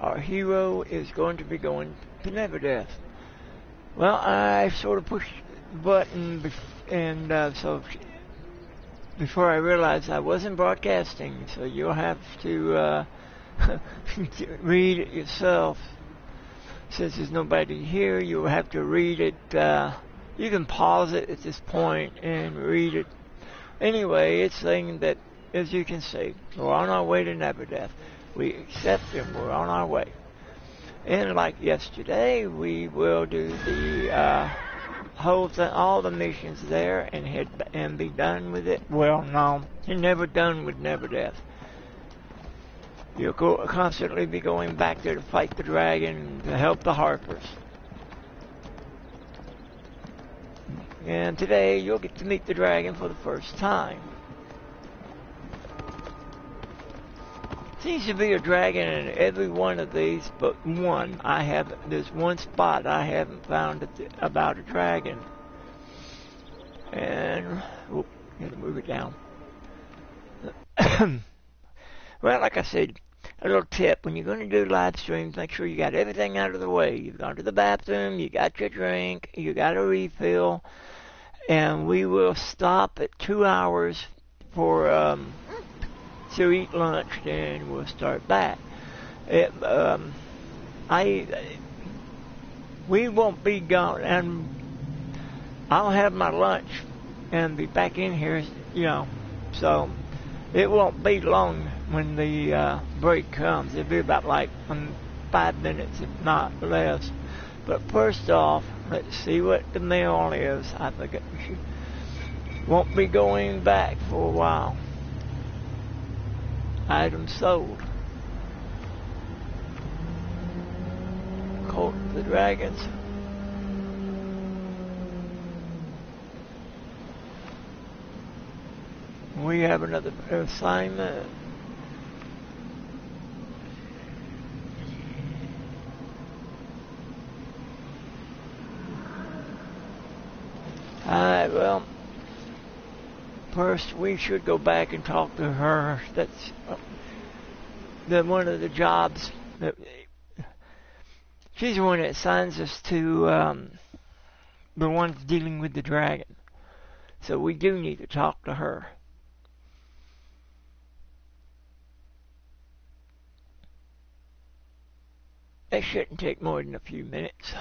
Our hero is going to be going to Neverdeath. Well, I sort of pushed the button, and so before I realized I wasn't broadcasting, so you'll have to read it yourself. Since there's nobody here, you'll have to read it. You can pause it at this point and read it. Anyway, it's saying that, as you can see, we're on our way to Neverdeath. We accept and we're on our way. And like yesterday, we will do the all the missions there and be done with it. Well, no, you're never done with Neverdeath. You'll constantly be going back there to fight the dragon, to help the Harpers. And today, you'll get to meet the dragon for the first time. Seems to be a dragon in every one of these, but one. There's one spot I haven't found about a dragon. And, gotta move it down. Well, like I said, a little tip, when you're going to do live streams, make sure you got everything out of the way. You've gone to the bathroom, you got your drink, you got a refill, and we will stop at 2 hours for to eat lunch, then we'll start back. We won't be gone, and I'll have my lunch and be back in here, so it won't be long when the break comes. It'll be about like 5 minutes, if not less. But first off, let's see what the mail is. I think won't be going back for a while. Items sold. Cult of the Dragons. We have another assignment. Alright, well, first we should go back and talk to her. That's one of the jobs that she's the one that assigns us to the ones dealing with the dragon. So we do need to talk to her. That shouldn't take more than a few minutes.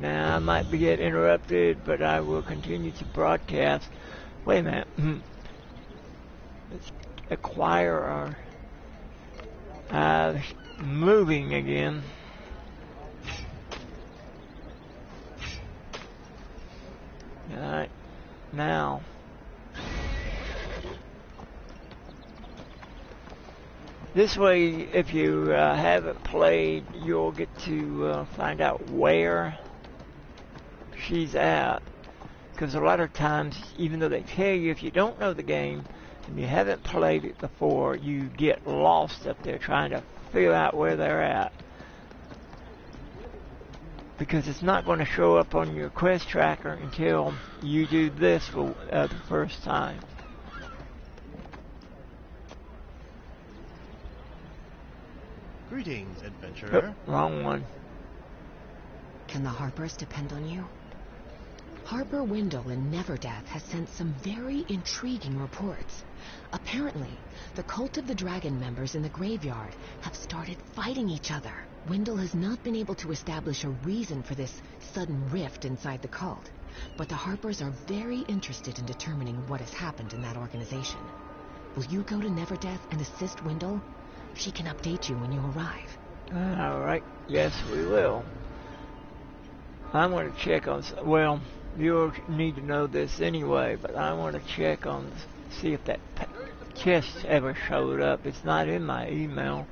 Now, I might be getting interrupted, but I will continue to broadcast. Wait a minute. Let's acquire our moving again. Alright, now. This way, if you haven't played, you'll get to find out where she's at. Because a lot of times, even though they tell you, if you don't know the game and you haven't played it before, you get lost up there trying to figure out where they're at. Because it's not going to show up on your quest tracker until you do this for the first time. Greetings, adventurer. Oh, wrong one. Can the Harpers depend on you? Harper Wendell in Neverdeath has sent some very intriguing reports. Apparently, the Cult of the Dragon members in the graveyard have started fighting each other. Wendell has not been able to establish a reason for this sudden rift inside the cult, but the Harpers are very interested in determining what has happened in that organization. Will you go to Neverdeath and assist Wendell? She can update you when you arrive. Alright, yes we will. I'm going to check on, well, you'll need to know this anyway, but I want to check on, see if that chest ever showed up. It's not in my email,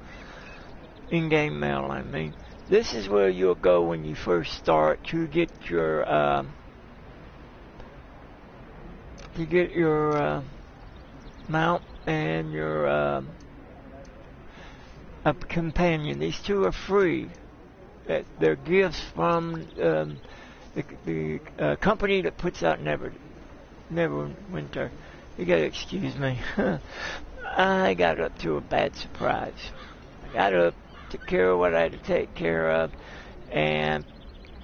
in-game mail I mean. This is where you'll go when you first start to get your, mount and your, a companion. These two are free. They're gifts from the company that puts out Neverwinter. You gotta excuse me. I got up to a bad surprise. I got up, took care of what I had to take care of, and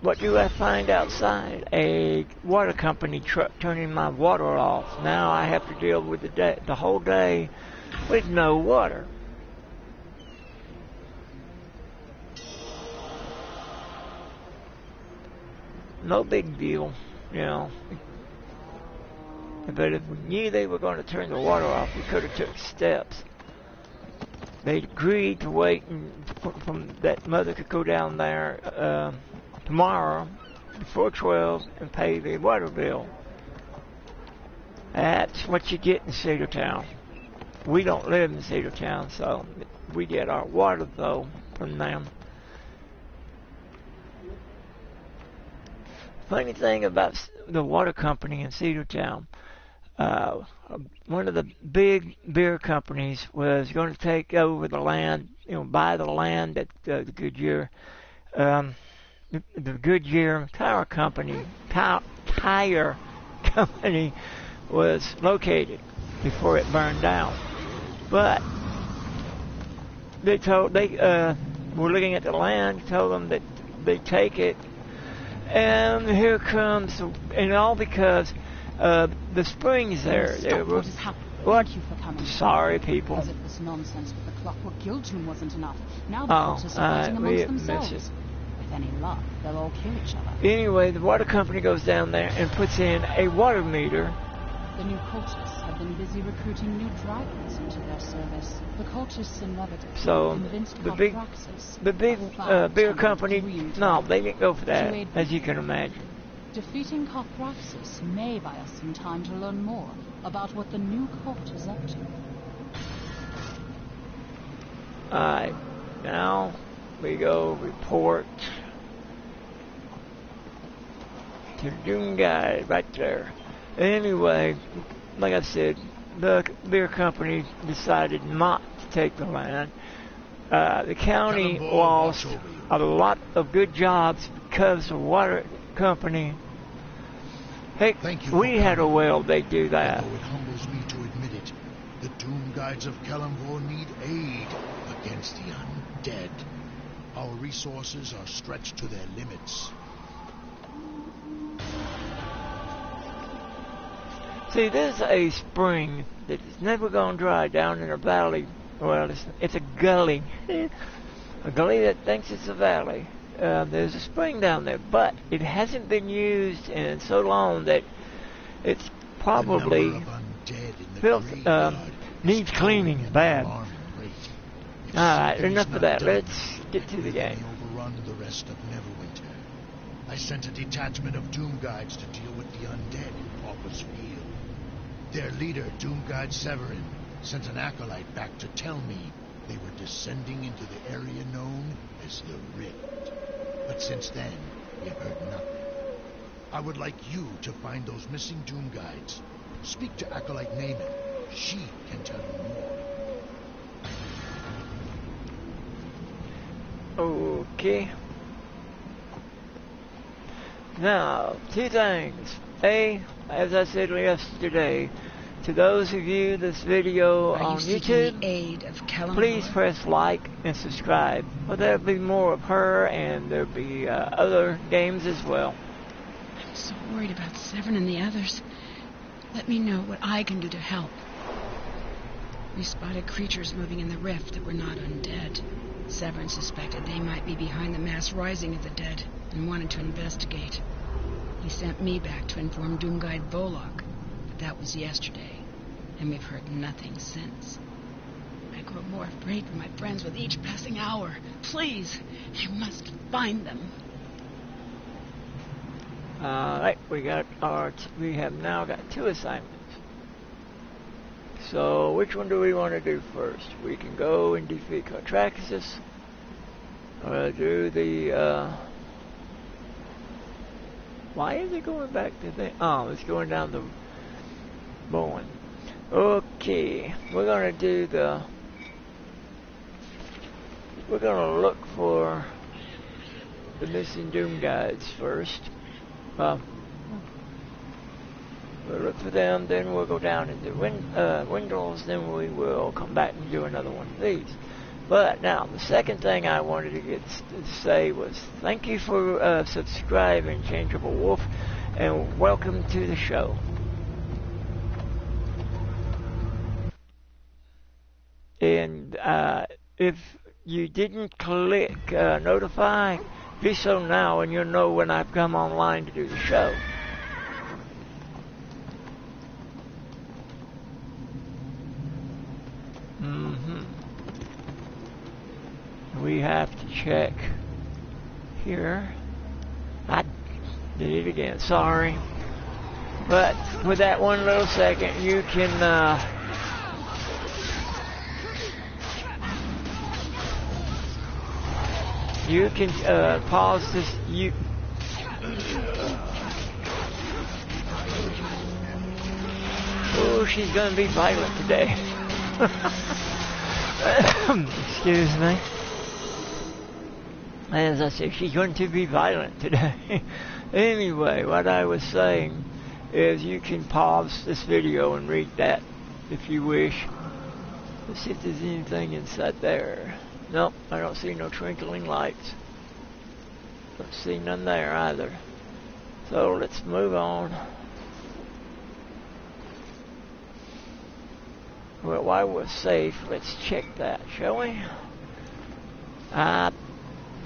what do I find outside? A water company truck turning my water off. Now I have to deal with the whole day with no water. No big deal, you know. But if we knew they were going to turn the water off, we could have took steps. They agreed to wait from that mother could go down there tomorrow before 12 and pay the water bill. That's what you get in Cedartown. We don't live in Cedartown, so we get our water though from them. Funny thing about the water company in Cedartown, one of the big beer companies was going to take over the land, buy the land that the Goodyear tire company was located before it burned down. But they were looking at the land, told them that they take it. And here comes, and all because the springs there. Stop what has happened. What? Thank you for coming. Sorry, people. As if this nonsense with the Clockwork Guild tomb wasn't enough. Now the cultists are fighting amongst themselves. With any luck, they'll all kill each other. Anyway, the water company goes down there and puts in a water meter. The new cultists have been busy recruiting new dragons into their service. The cultists in Neverdeath convinced the big beer company, no, they didn't go for that, as you can imagine. Defeating Carthraxis may buy us some time to learn more about what the new cult is up to. Alright, now we go report to the Doom Guide right there. Anyway, like I said, the beer company decided not to take the land. The county lost a lot of good jobs because the water company. Hey, we had a well, they do that. Although it humbles me to admit it, the Doom Guides of Kalimvor need aid against the undead. Our resources are stretched to their limits. See, there's a spring that is never going to dry down in a valley. Well, it's a gully. A gully that thinks it's a valley. There's a spring down there, but it hasn't been used in so long that it's probably needs cleaning bad. Alright, enough of that. Let's get to the game. Overrun the rest of Neverwinter. I sent a detachment of Doom Guides to deal with the undead in Pauper's Field. Their leader, Doom Guide Severin, sent an acolyte back to tell me they were descending into the area known as the Rift. But since then, we have heard nothing. I would like you to find those missing Doom Guides. Speak to Acolyte Naaman. She can tell you more. Okay. Now, two things. A, as I said yesterday, to those of you this video on YouTube, please press like and subscribe. Well, there'll be more of her, and there'll be other games as well. I'm so worried about Severin and the others. Let me know what I can do to help. We spotted creatures moving in the rift that were not undead. Severin suspected they might be behind the mass rising of the dead and wanted to investigate. He sent me back to inform Doom Guide Volok, but that was yesterday, and we've heard nothing since. I grow more afraid for my friends with each passing hour. Please, you must find them. Alright, we have now got two assignments. So, which one do we want to do first? We can go and defeat Carthraxis, or do the, why is it going back to the... Oh, it's going down the Bowen. Okay, we're going to do the... We're going to look for the missing Doom Guides first. We'll look for them, then we'll go down into Windows, then we will come back and do another one of these. But now, the second thing I wanted to say was thank you for subscribing, Changeable Wolf, and welcome to the show. And if you didn't click notify, do so now and you'll know when I've come online to do the show. We have to check here. I did it again, sorry. But with that one little second, you can pause this. Oh, she's gonna be violent today. Excuse me. As I said, she's going to be violent today. Anyway, what I was saying is you can pause this video and read that if you wish. Let's see if there's anything inside there. Nope, I don't see no twinkling lights. Don't see none there either. So let's move on. Well, while we're safe, let's check that, shall we? I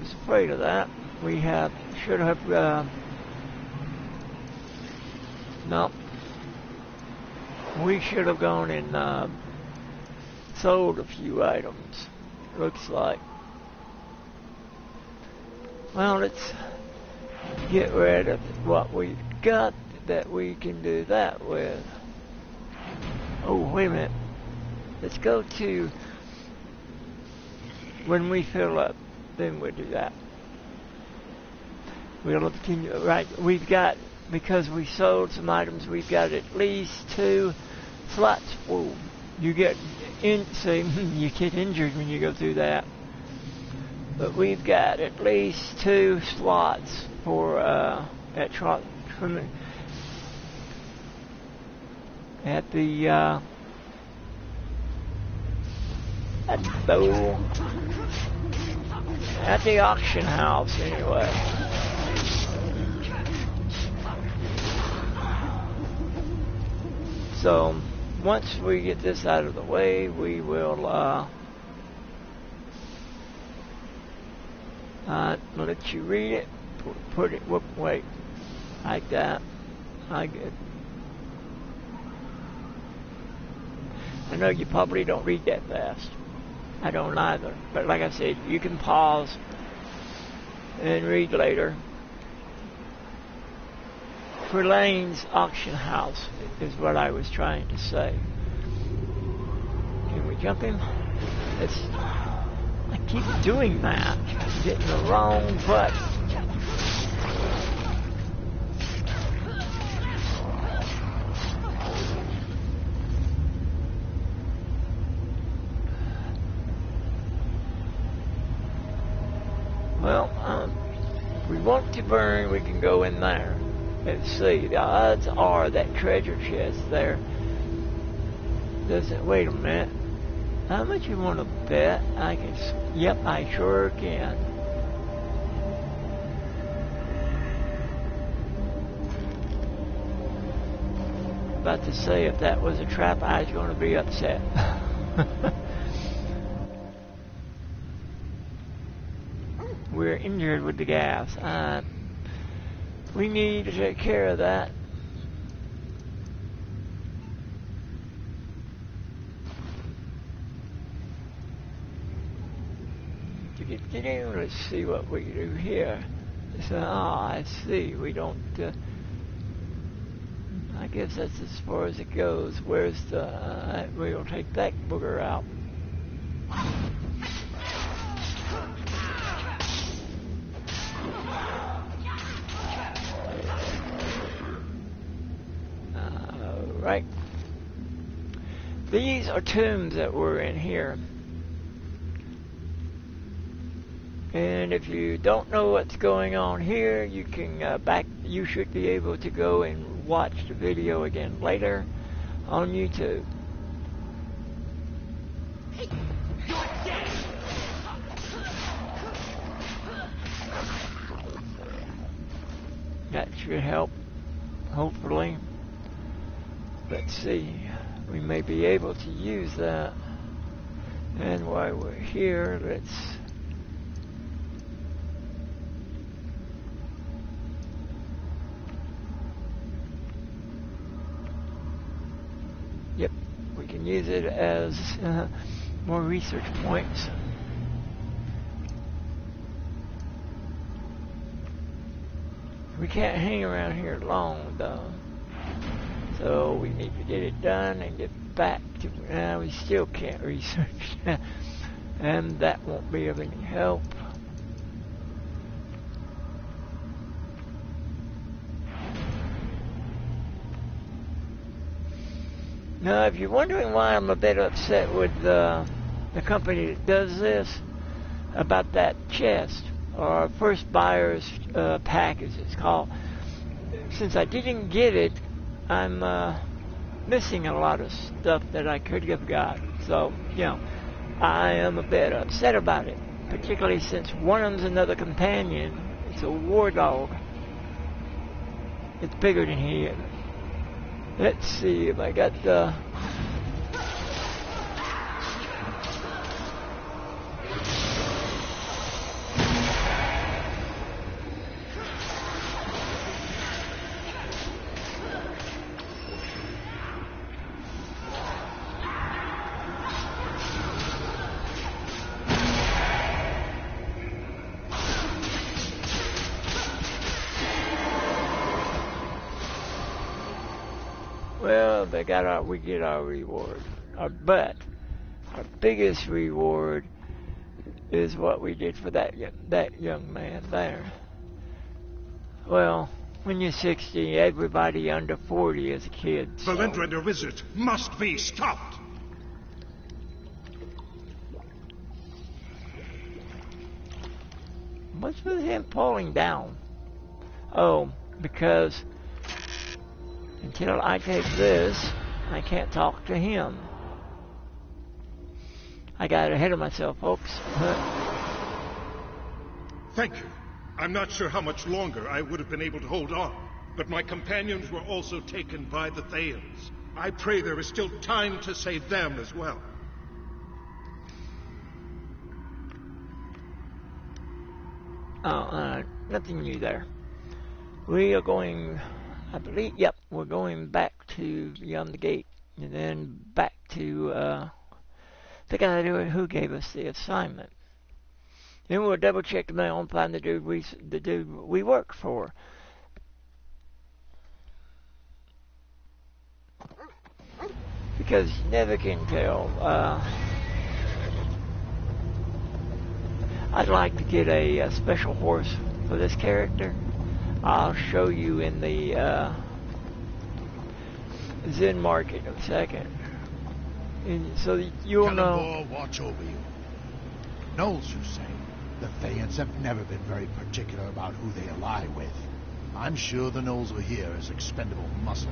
was afraid of that. We should have, no. We should have gone and sold a few items, looks like. Well, let's get rid of what we've got that we can do that with. Oh, wait a minute. Let's go to when we fill up. Then we'll do that. We'll continue. Right, we've got, because we sold some items, we've got at least 2 slots full. You get you get injured when you go through that. But we've got at least 2 slots for at the auction house, anyway. So, once we get this out of the way, we will, let you read it, put it, wait, like that. I know you probably don't read that fast. I don't either. But like I said, you can pause and read later. Lane's auction house is what I was trying to say. Can we jump him? I keep doing that. Getting the wrong button. Well, if we want to burn, we can go in there and see. The odds are that treasure chest there doesn't. Wait a minute. How much you want to bet? I can. Yep, I sure can. About to say, if that was a trap, I was going to be upset. We're injured with the gas. We need to take care of that. Let's see what we do here. So, I see. We don't. I guess that's as far as it goes. Where's the? We'll take that booger out. Right. These are tombs that were in here. And if you don't know what's going on here, you can you should be able to go and watch the video again later on YouTube. That should help, hopefully. Let's see, we may be able to use that. And while we're here, let's yep, we can use it as more research points. We can't hang around here long though, so we need to get it done and get back to. We still can't research that, and that won't be of any help. Now, if you're wondering why I'm a bit upset with the company that does this, about that chest, or first buyer's package it's called, since I didn't get it, I'm missing a lot of stuff that I could have got. So, you know, I am a bit upset about it, particularly since one of them's another companion. It's a war dog. It's bigger than he is. Let's see if I got the... Well, we get our reward. But our biggest reward is what we did for that young man there. Well, when you're 60, everybody under 40 is a kid. The Neverwinter visit must be stopped. What's with him falling down? Oh, because until I take this, I can't talk to him. I got ahead of myself, folks. Thank you. I'm not sure how much longer I would have been able to hold on, but my companions were also taken by the Thayans. I pray there is still time to save them as well. Oh, nothing new there. We are going, I believe, yep, we're going back to beyond the gate, and then back to the guy who gave us the assignment. Then we'll double check the mail and find the dude we work for. Because you never can tell. I'd like to get a special horse for this character. I'll show you in the Zen Market in a second, and so you'll know. Watch over you. Knowles, you say? The Thayans have never been very particular about who they ally with. I'm sure the Knowles are here as expendable muscle.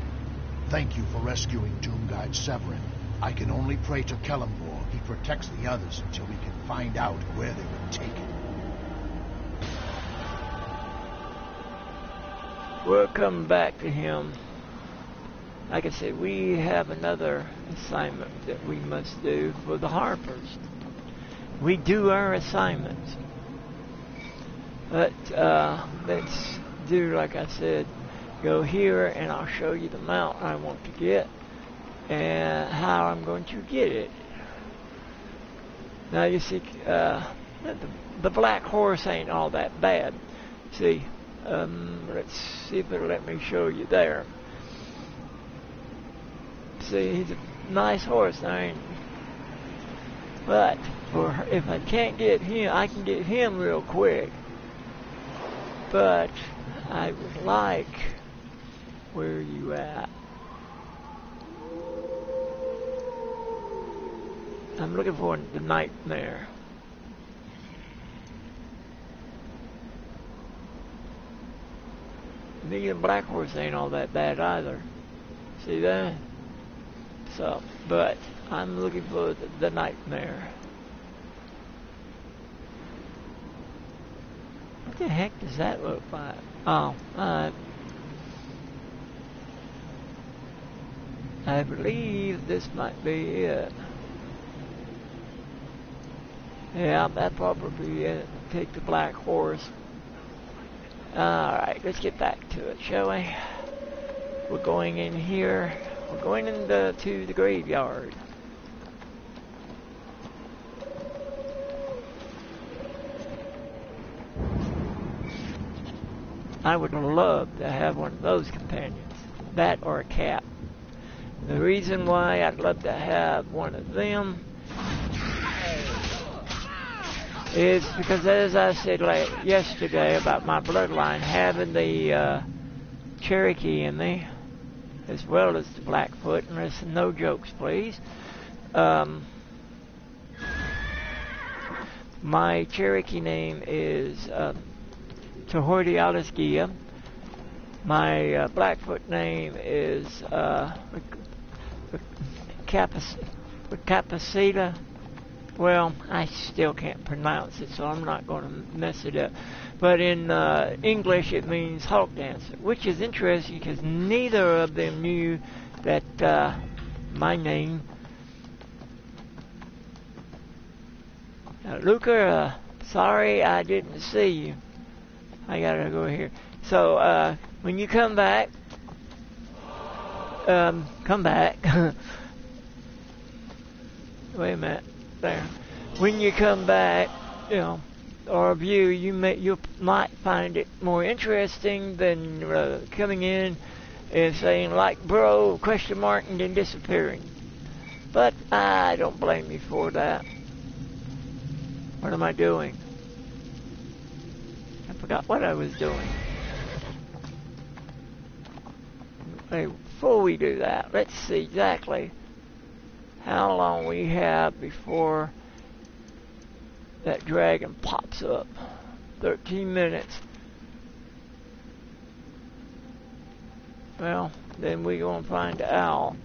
Thank you for rescuing Doomguide Severin. I can only pray to Kellenborg he protects the others until we can find out where they were taken. We'll come back to him. Like I said, we have another assignment that we must do for the Harpers. We do our assignments. But let's do, like I said, go here and I'll show you the mount I want to get and how I'm going to get it. Now you see, the black horse ain't all that bad. See, let's see if it'll let me show you there. See, he's a nice horse, but if I can't get him, I can get him real quick. But I would like, where are you at? I'm looking for the nightmare. Me and Black Horse ain't all that bad either. See that? So, but I'm looking for the Nightmare. What the heck does that look like? Oh, I believe this might be it. Yeah, that probably be it. Take the Black Horse. Alright, let's get back to it, shall we? We're going in here. We're going into the graveyard. I would love to have one of those companions. That or a cat. The reason why I'd love to have one of them is because, as I said yesterday about my bloodline having the Cherokee in me, as well as the Blackfoot, and listen, no jokes, please. My Cherokee name is Tahordialasgia. My Blackfoot name is Capacita. Well, I still can't pronounce it, so I'm not going to mess it up. But in English, it means Hawkdancer, which is interesting because neither of them knew that my name. Luca, sorry I didn't see you. I gotta go here. So, when you come back, Wait a minute. There. When you come back, you know, or view, you might find it more interesting than coming in and saying like bro question mark and then disappearing. But I don't blame you for that. What am I doing? I forgot what I was doing. Hey, before we do that, let's see exactly how long we have before that dragon pops up. 13 minutes. Well, then we're going to find out.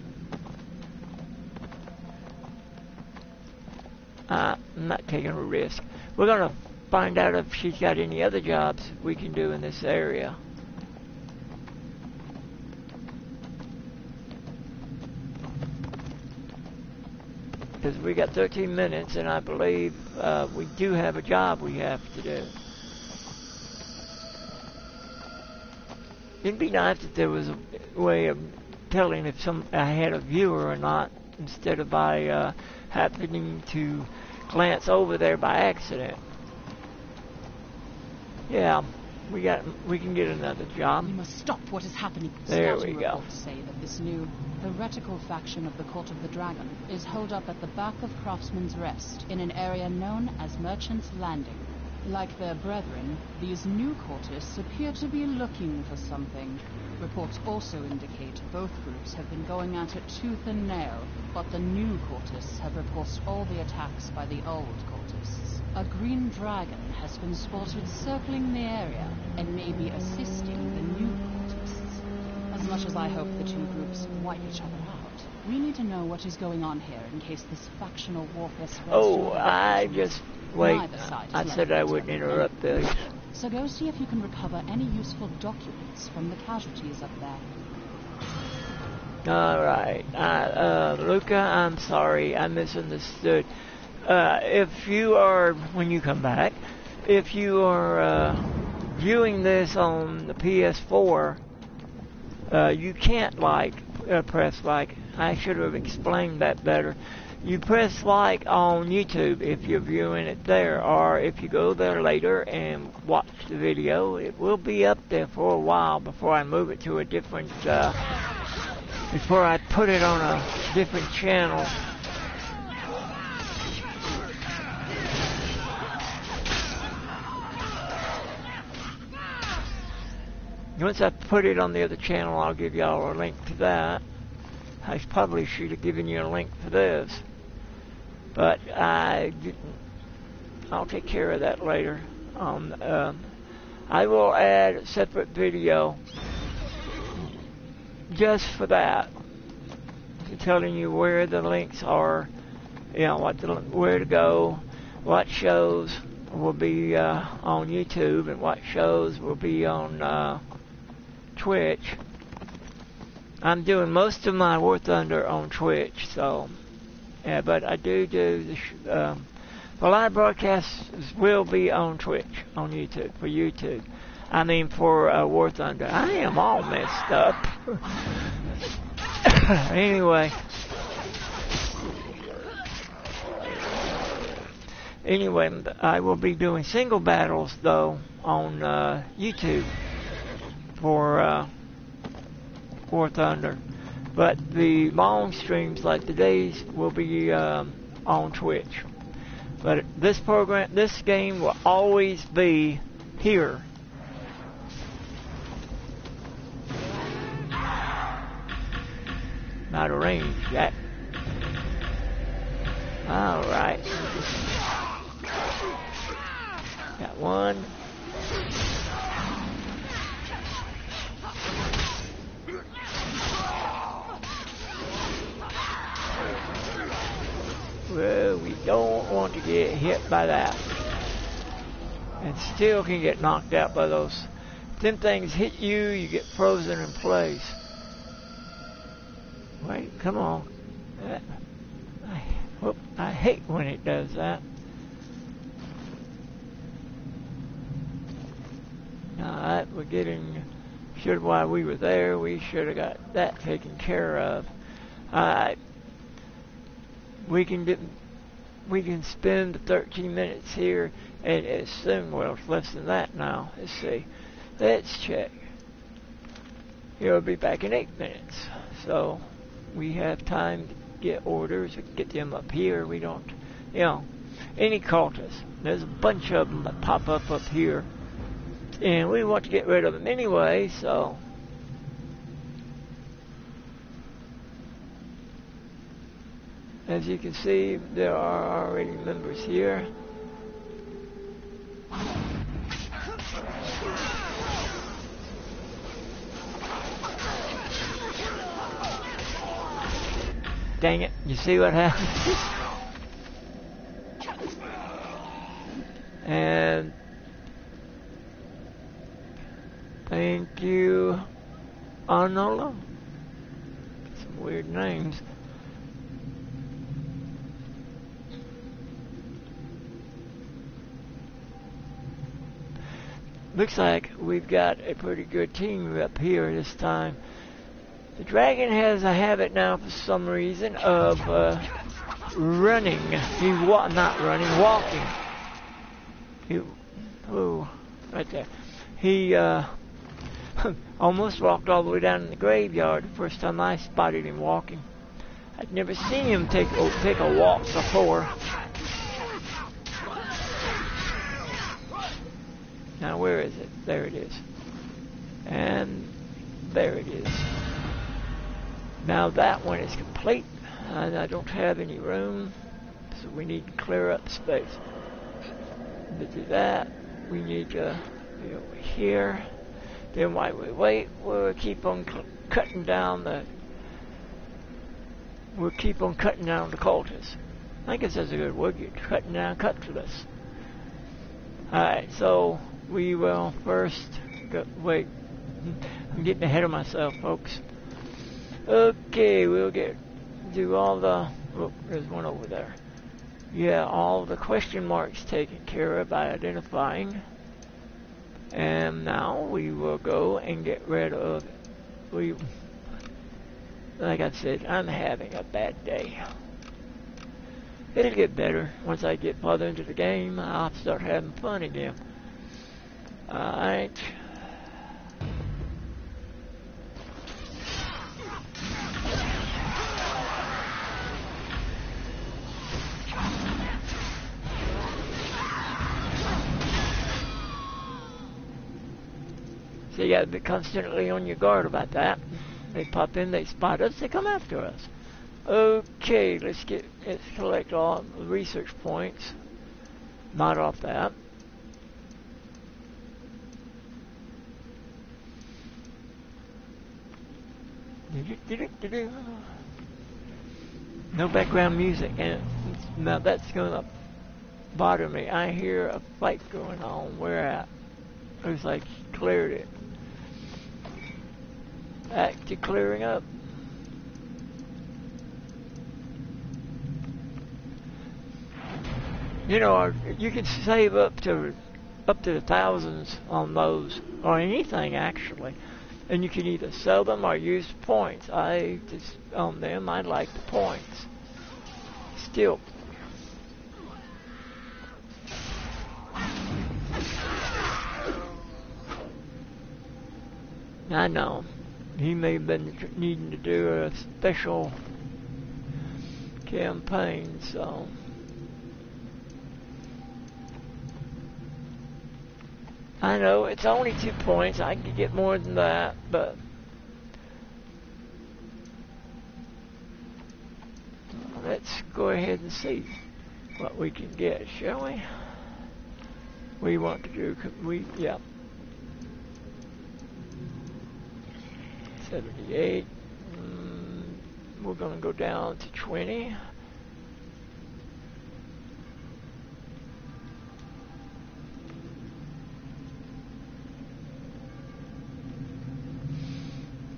I'm not taking a risk. We're going to find out if she's got any other jobs we can do in this area. Because we got 13 minutes, and I believe we do have a job we have to do. It'd be nice if there was a way of telling if I had a viewer or not, instead of by happening to glance over there by accident. Yeah, we can get another job. We must stop what is happening. There we go. Reports say that this new heretical faction of the Cult of the Dragon is holed up at the back of Craftsman's Rest in an area known as Merchant's Landing. Like their brethren, these new cultists appear to be looking for something. Reports also indicate both groups have been going at it tooth and nail, but the new cultists have repulsed all the attacks by the old cultists. A green dragon has been spotted circling the area and may be assisting the new cultists. As much as I hope the two groups wipe each other out, we need to know what is going on here in case this factional warfare spreads to other factions. Wait, I said I wouldn't interrupt this. So go see if you can recover any useful documents from the casualties up there. Alright. Luca, I'm sorry. I misunderstood. If you are, when you come back, if you are viewing this on the PS4, you can't press like. I should have explained that better. You press like on YouTube if you're viewing it there, or if you go there later and watch the video, it will be up there for a while before I move it to a different, before I put it on a different channel. Once I put it on the other channel, I'll give y'all a link to that. I probably should have given you a link for this, but I didn't. I'll take care of that later. I will add a separate video just for that, telling you where the links are, you know, where to go, what shows will be on YouTube and what shows will be on Twitch. I'm doing most of my War Thunder on Twitch, so yeah, but I do the live broadcasts will be on Twitch, on YouTube, for YouTube. I mean for War Thunder. I am all messed up. Anyway, I will be doing single battles though on YouTube for War Thunder, but the long streams like today's will be on Twitch. But this game will always be here. Out of range yet. Alright. Got one. Well, we don't want to get hit by that. And still can get knocked out by those. If them things hit you, you get frozen in place. Wait, come on. I hate when it does that. Alright, we're getting... while we were there, we should have got that taken care of. Alright. We can spend the 13 minutes here, and it's soon, well, it's less than that now. Let's see. Let's check. He'll be back in 8 minutes. So... we have time to get orders, get them up here. We don't, you know, any cultists. There's a bunch of them that pop up here. And we want to get rid of them anyway, so. As you can see, there are already members here. Dang it, you see what happened? And thank you, Arnola. Some weird names. Looks like we've got a pretty good team up here this time. The dragon has a habit now, for some reason, of running. Walking. Right there. He almost walked all the way down in the graveyard the first time I spotted him walking. I'd never seen him take a walk before. Now where is it? There it is. And there it is. Now that one is complete, and I don't have any room, so we need to clear up space. To do that, we need to be over here. Then while we wait, we'll keep on cutting down the cultists. I guess that's a good word. You're cutting down cultists. Alright, so we will first wait. I'm getting ahead of myself, folks. Okay, we'll do all the... Oh, there's one over there. Yeah, all the question marks taken care of by identifying. And now we will go and get rid of... Like I said, I'm having a bad day. It'll get better. Once I get farther into the game, I'll start having fun again. Alright. So you gotta be constantly on your guard about that. They pop in, they spot us, they come after us. Okay, let's collect all the research points. Not off that. No background music, and now that's gonna bother me. I hear a fight going on. Where at? Looks like he cleared it. Back to clearing up. You know, you can save up to the thousands on those, or anything actually, and you can either sell them or use points. I just on them, I like the points. Still. I know he may have been needing to do a special campaign, so. I know it's only 2 points. I could get more than that, but let's go ahead and see what we can get, shall we? We want to do, yeah. 78. We're going to go down to 20.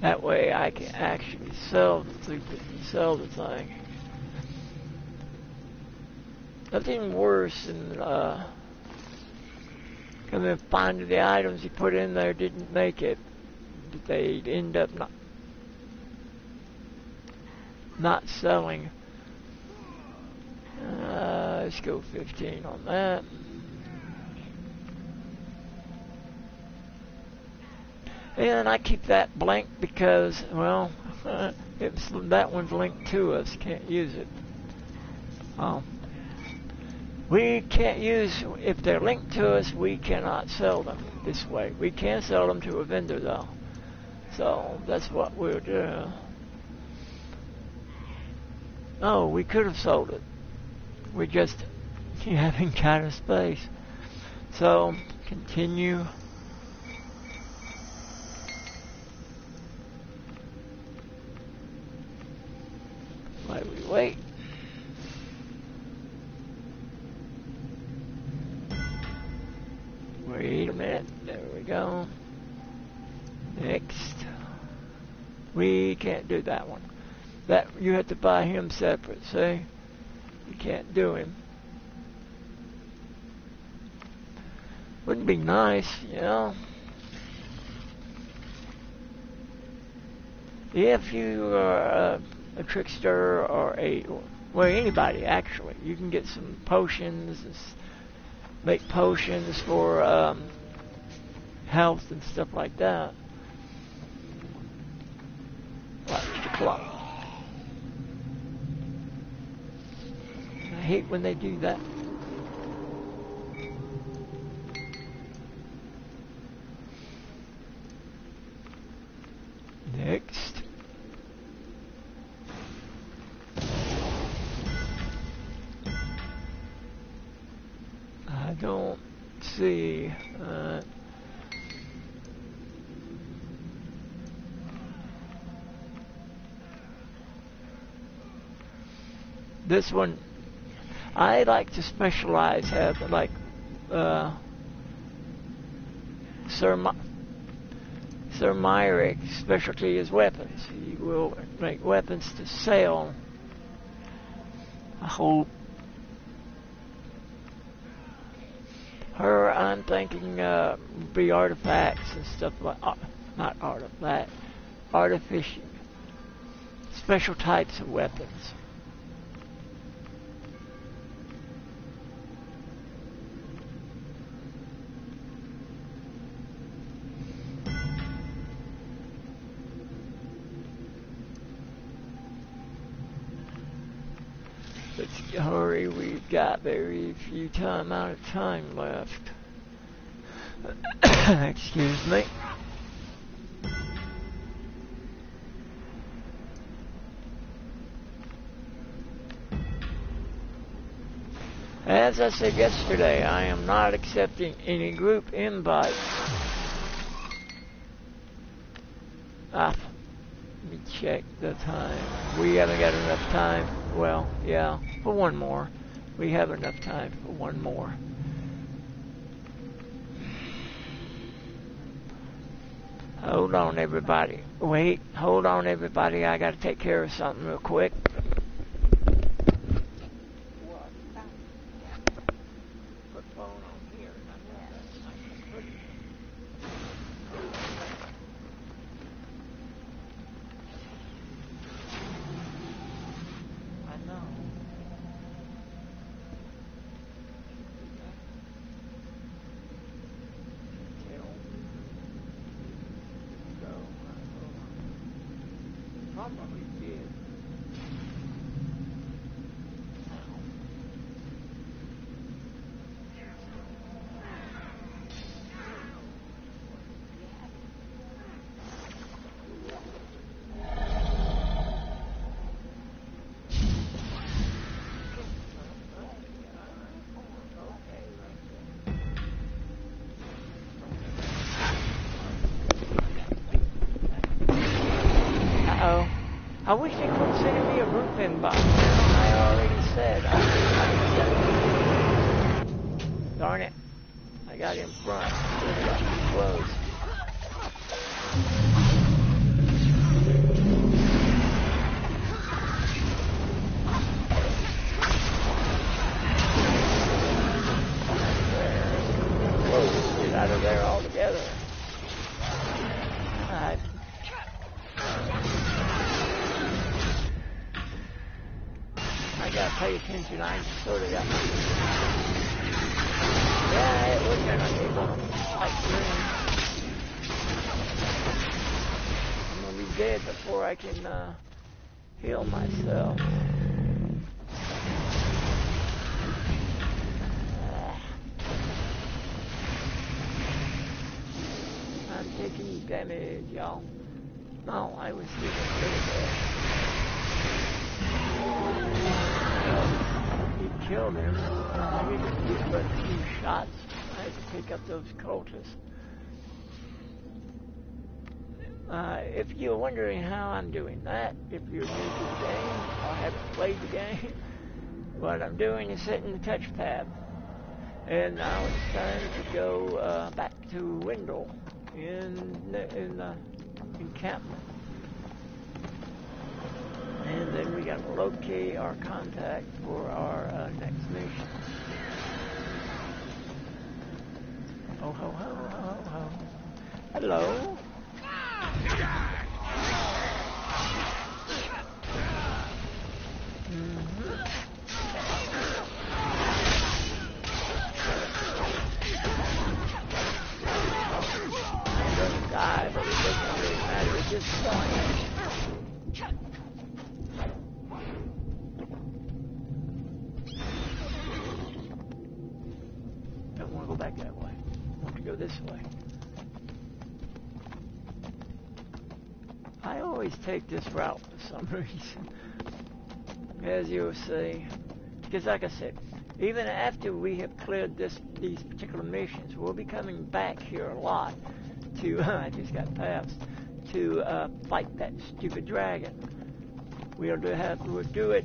That way I can actually sell the thing. Nothing worse than coming and finding the items you put in there didn't make it. They'd end up not selling. Let's go 15 on that. And I keep that blank because, well, that one's linked to us. Can't use it. We can't use, if they're linked to us, we cannot sell them this way. We can sell them to a vendor though. So that's what we'll do. Oh, we could have sold it. We just haven't got a space. So continue. While we wait. Wait a minute. There we go. Next. We can't do that one. That you have to buy him separate, see? You can't do him. Wouldn't be nice, you know? If you are a trickster or well, anybody actually, you can get some potions, make potions for health and stuff like that. Watch the clock. I hate when they do that. Next. I don't see. This one, I like to specialize, like Sir Myric's specialty is weapons. He will make weapons to sell. I hope. Her, I'm thinking, be artifacts and stuff like, not artifact, artificial, special types of weapons. Let's hurry, we've got very few amount of time left. Excuse me. As I said yesterday, I am not accepting any group invites. Let me check the time. We haven't got enough time. Well, yeah, for one more. We have enough time for one more. Hold on, everybody. Wait, hold on, everybody. I gotta take care of something real quick. I wish they could send me a roofing box. I already said. Darn it. I got in front. I got too close. Get out of there altogether. Alright. I gotta pay attention. I sort of got. Yeah, it was gonna be like green. I'm gonna be dead before I can heal myself. I'm taking damage, y'all. No, I was getting rid of it. He killed him. I didn't get but a few shots. I had to pick up those cultists. If you're wondering how I'm doing that, if you're new to the game or haven't played the game, what I'm doing is hitting the touchpad. And now it's time to go back to Wendell in the encampment. And then we got to locate our contact for our next mission. Oh, ho, ho, ho, ho. Hello. It doesn't die, but it doesn't really matter. It just dies. Back that way. I want to go this way. I always take this route for some reason, as you'll see, because like I said, even after we have cleared these particular missions, we'll be coming back here a lot to, I just got passed, to fight that stupid dragon. We'll do it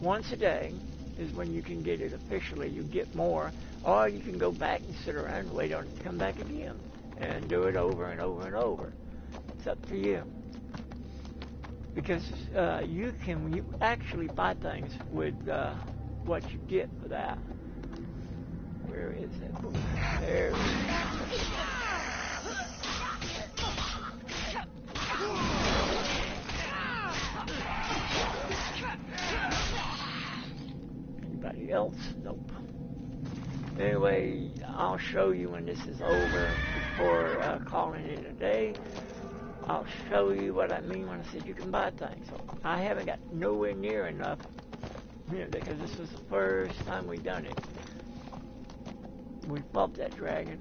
once a day, is when you can get it officially. You get more. Or you can go back and sit around and wait on it to come back again. And do it over and over and over. It's up to you. Because you actually buy things with what you get for that. Where is it? There it is. Anybody else? Nope. Anyway, I'll show you when this is over before calling it a day. I'll show you what I mean when I said you can buy things. So I haven't got nowhere near enough, because this was the first time we done it. We fought that dragon.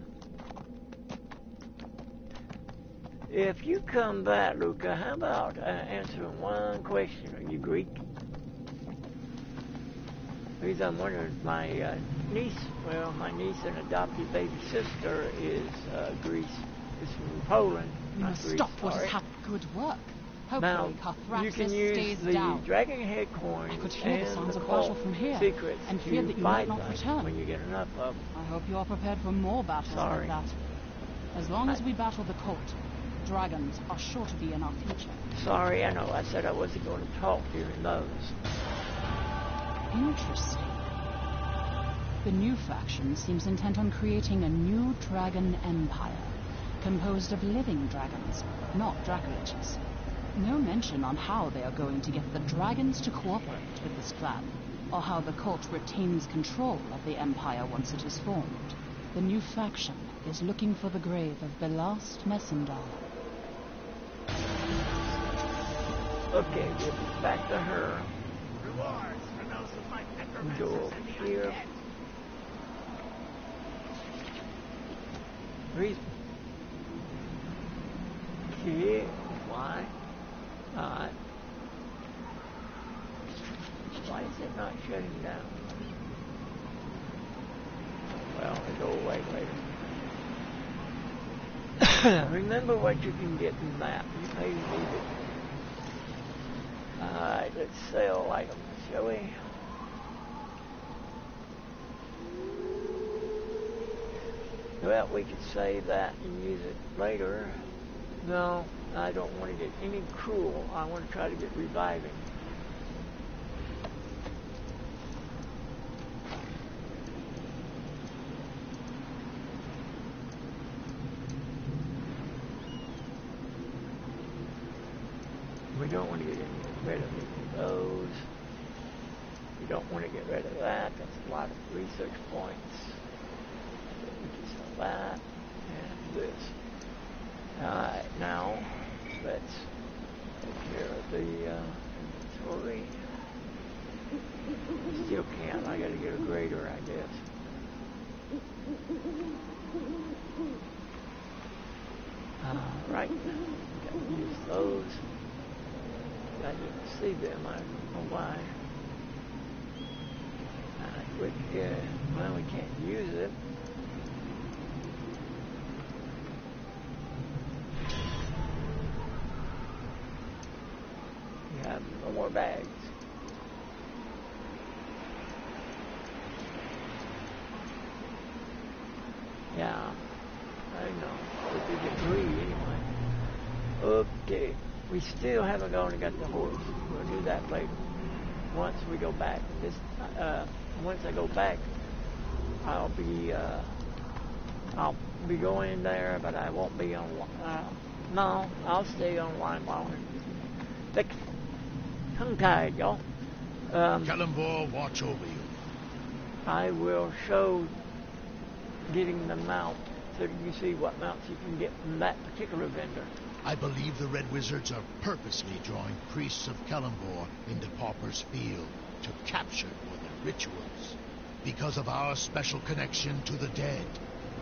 If you come back, Luca, how about answering one question? Are you Greek? Because I'm wondering, my niece and adopted baby sister is Greece. Is from Poland. You must Greece, stop what sorry. has happened. Good work. Now, Hopefully, you can Carthraxis use stays the down. Dragon Head I coins could hear the and sounds the of cult battle from here, secrets and to feared that you might fight not them return. when you get enough of them. I hope you are prepared for more battles Sorry. like that. As long as we battle the cult, dragons are sure to be in our future. Sorry, I know. I said I wasn't going to talk during those. Interesting. The new faction seems intent on creating a new dragon empire, composed of living dragons, not Dracoliches. No mention on how they are going to get the dragons to cooperate with this plan, or how the cult retains control of the empire once it is formed. The new faction is looking for the grave of the last messenger. Okay, we'll be back to her. Rewards for those who fight Go necromancers and the here. undead. Reason. Okay, why not? Why is it not shutting down? Well, it'll go away later. Remember what you can get in the map. You may need it. Alright, let's sell items, shall we? Well, we could save that and use it later. No, I don't want to get any cruel. I want to try to get reviving. We don't want to get rid of any of those. We don't want to get rid of that. That's a lot of research points. We can sell that and this. Alright, now let's take care of the inventory. Still can't. I gotta get a grader, I guess. Alright, gotta use those. I didn't see them, I don't know why. Well, we can't use it. We have no more bags. Yeah, I know. We could get greedy anyway. Okay. We still haven't gone and got the horse. We'll do that later. Once we go back. Once I go back, I'll be going there, but I won't be on. No, I'll stay online while I'm thick, tongue-tied, y'all. Kellenvor, watch over you. I will show getting the mount so you can see what mounts you can get from that particular vendor. I believe the Red Wizards are purposely drawing priests of Kellenvor into Pauper's Field to capture for their rituals. Because of our special connection to the dead,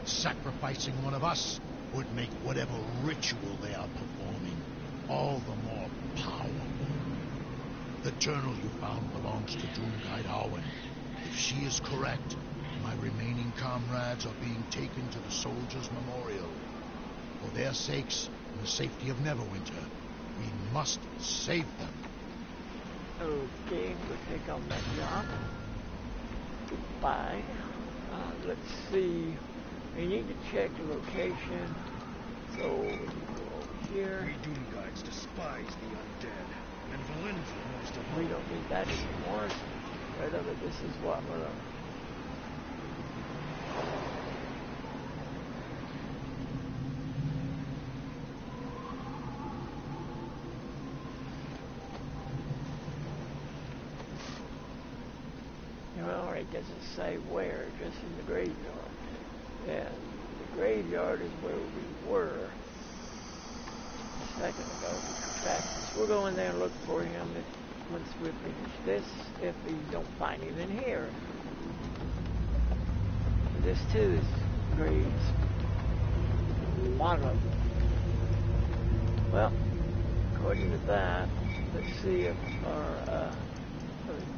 sacrificing one of us would make whatever ritual they are performing all the more powerful. The journal you found belongs to Doomguide Arwen. If she is correct, my remaining comrades are being taken to the Soldiers' Memorial. For their sakes and the safety of Neverwinter, we must save them. Okay, we'll take on that job. Goodbye. Let's see. We need to check the location. So we can go over here. We Doomguides despise the undead, and Valenza knows to We don't need that anymore. Right over. This is what we're. Well, it doesn't say where, just in the graveyard. And the graveyard is where we were a second ago. We'll go in there and look for him once we finish this, if we don't find him in here. This too is graves. A lot of them. Well, according to that, let's see if our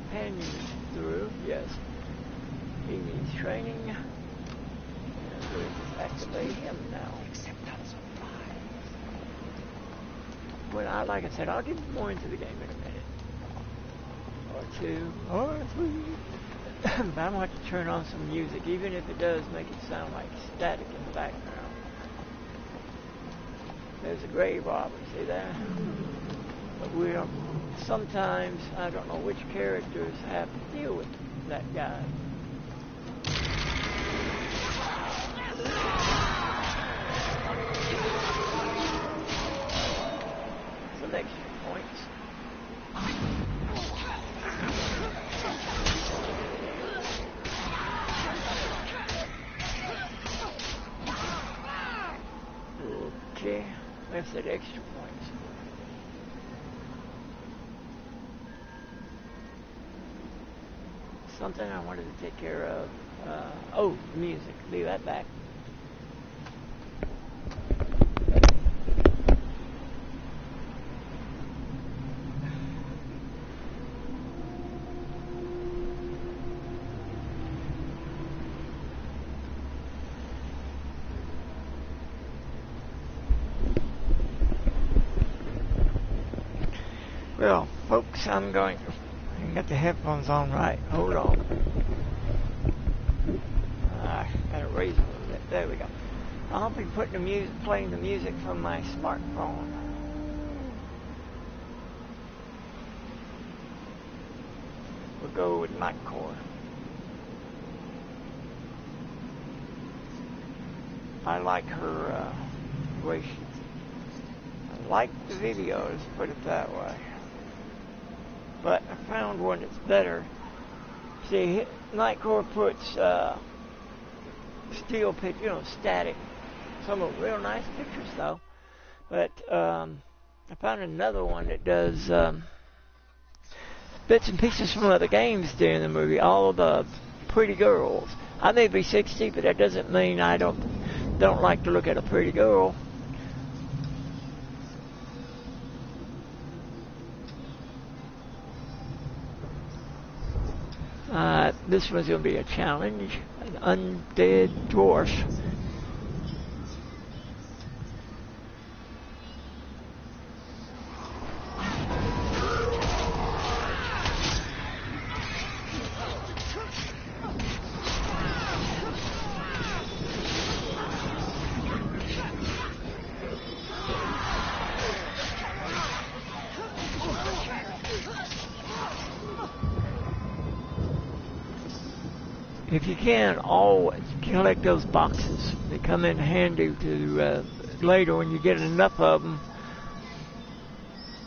companion is through. Yes. He needs training. And we'll just activate him now. accept that as a prize. well, like I said, I'll get more into the game in a minute. Or two, or three. But I'm going to have to turn on some music, even if it does make it sound like static in the background. There's a grave robber, see that? But we are, sometimes, I don't know which characters have to deal with that guy. Some extra points. Okay, I said extra points. Something I wanted to take care of. Oh, music. Be right back. Well, folks, I got the headphones on right. Hold on. Gotta raise a little bit. There we go. I'll be playing the music from my smartphone. We'll go with Night Core. I like her way she. I like the videos, put it that way. But I found one that's better. See, Nightcore puts still pictures, static. Some of real nice pictures though. But I found another one that does bits and pieces from other games during the movie. All the pretty girls. I may be 60, but that doesn't mean I don't like to look at a pretty girl. This one's going to be a challenge. An undead dwarf. If you can, always collect those boxes. They come in handy to later when you get enough of them.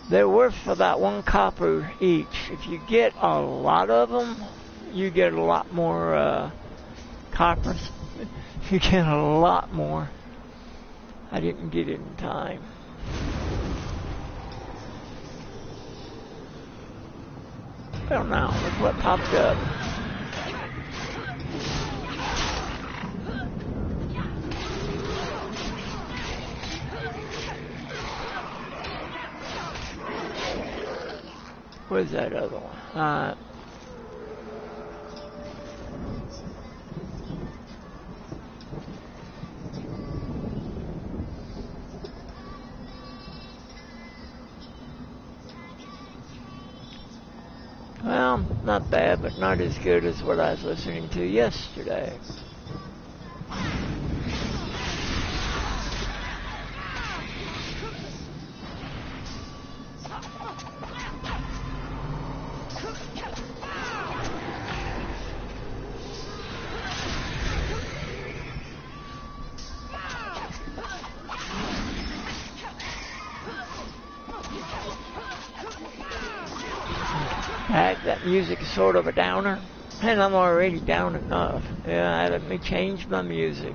They're worth about 1 copper each. If you get a lot of them, you get a lot more coppers. You get a lot more. I didn't get it in time. Well, now, look what popped up. Where's that other one? Well, not bad, but not as good as what I was listening to yesterday. That music is sort of a downer, and I'm already down enough. Yeah, let me change my music.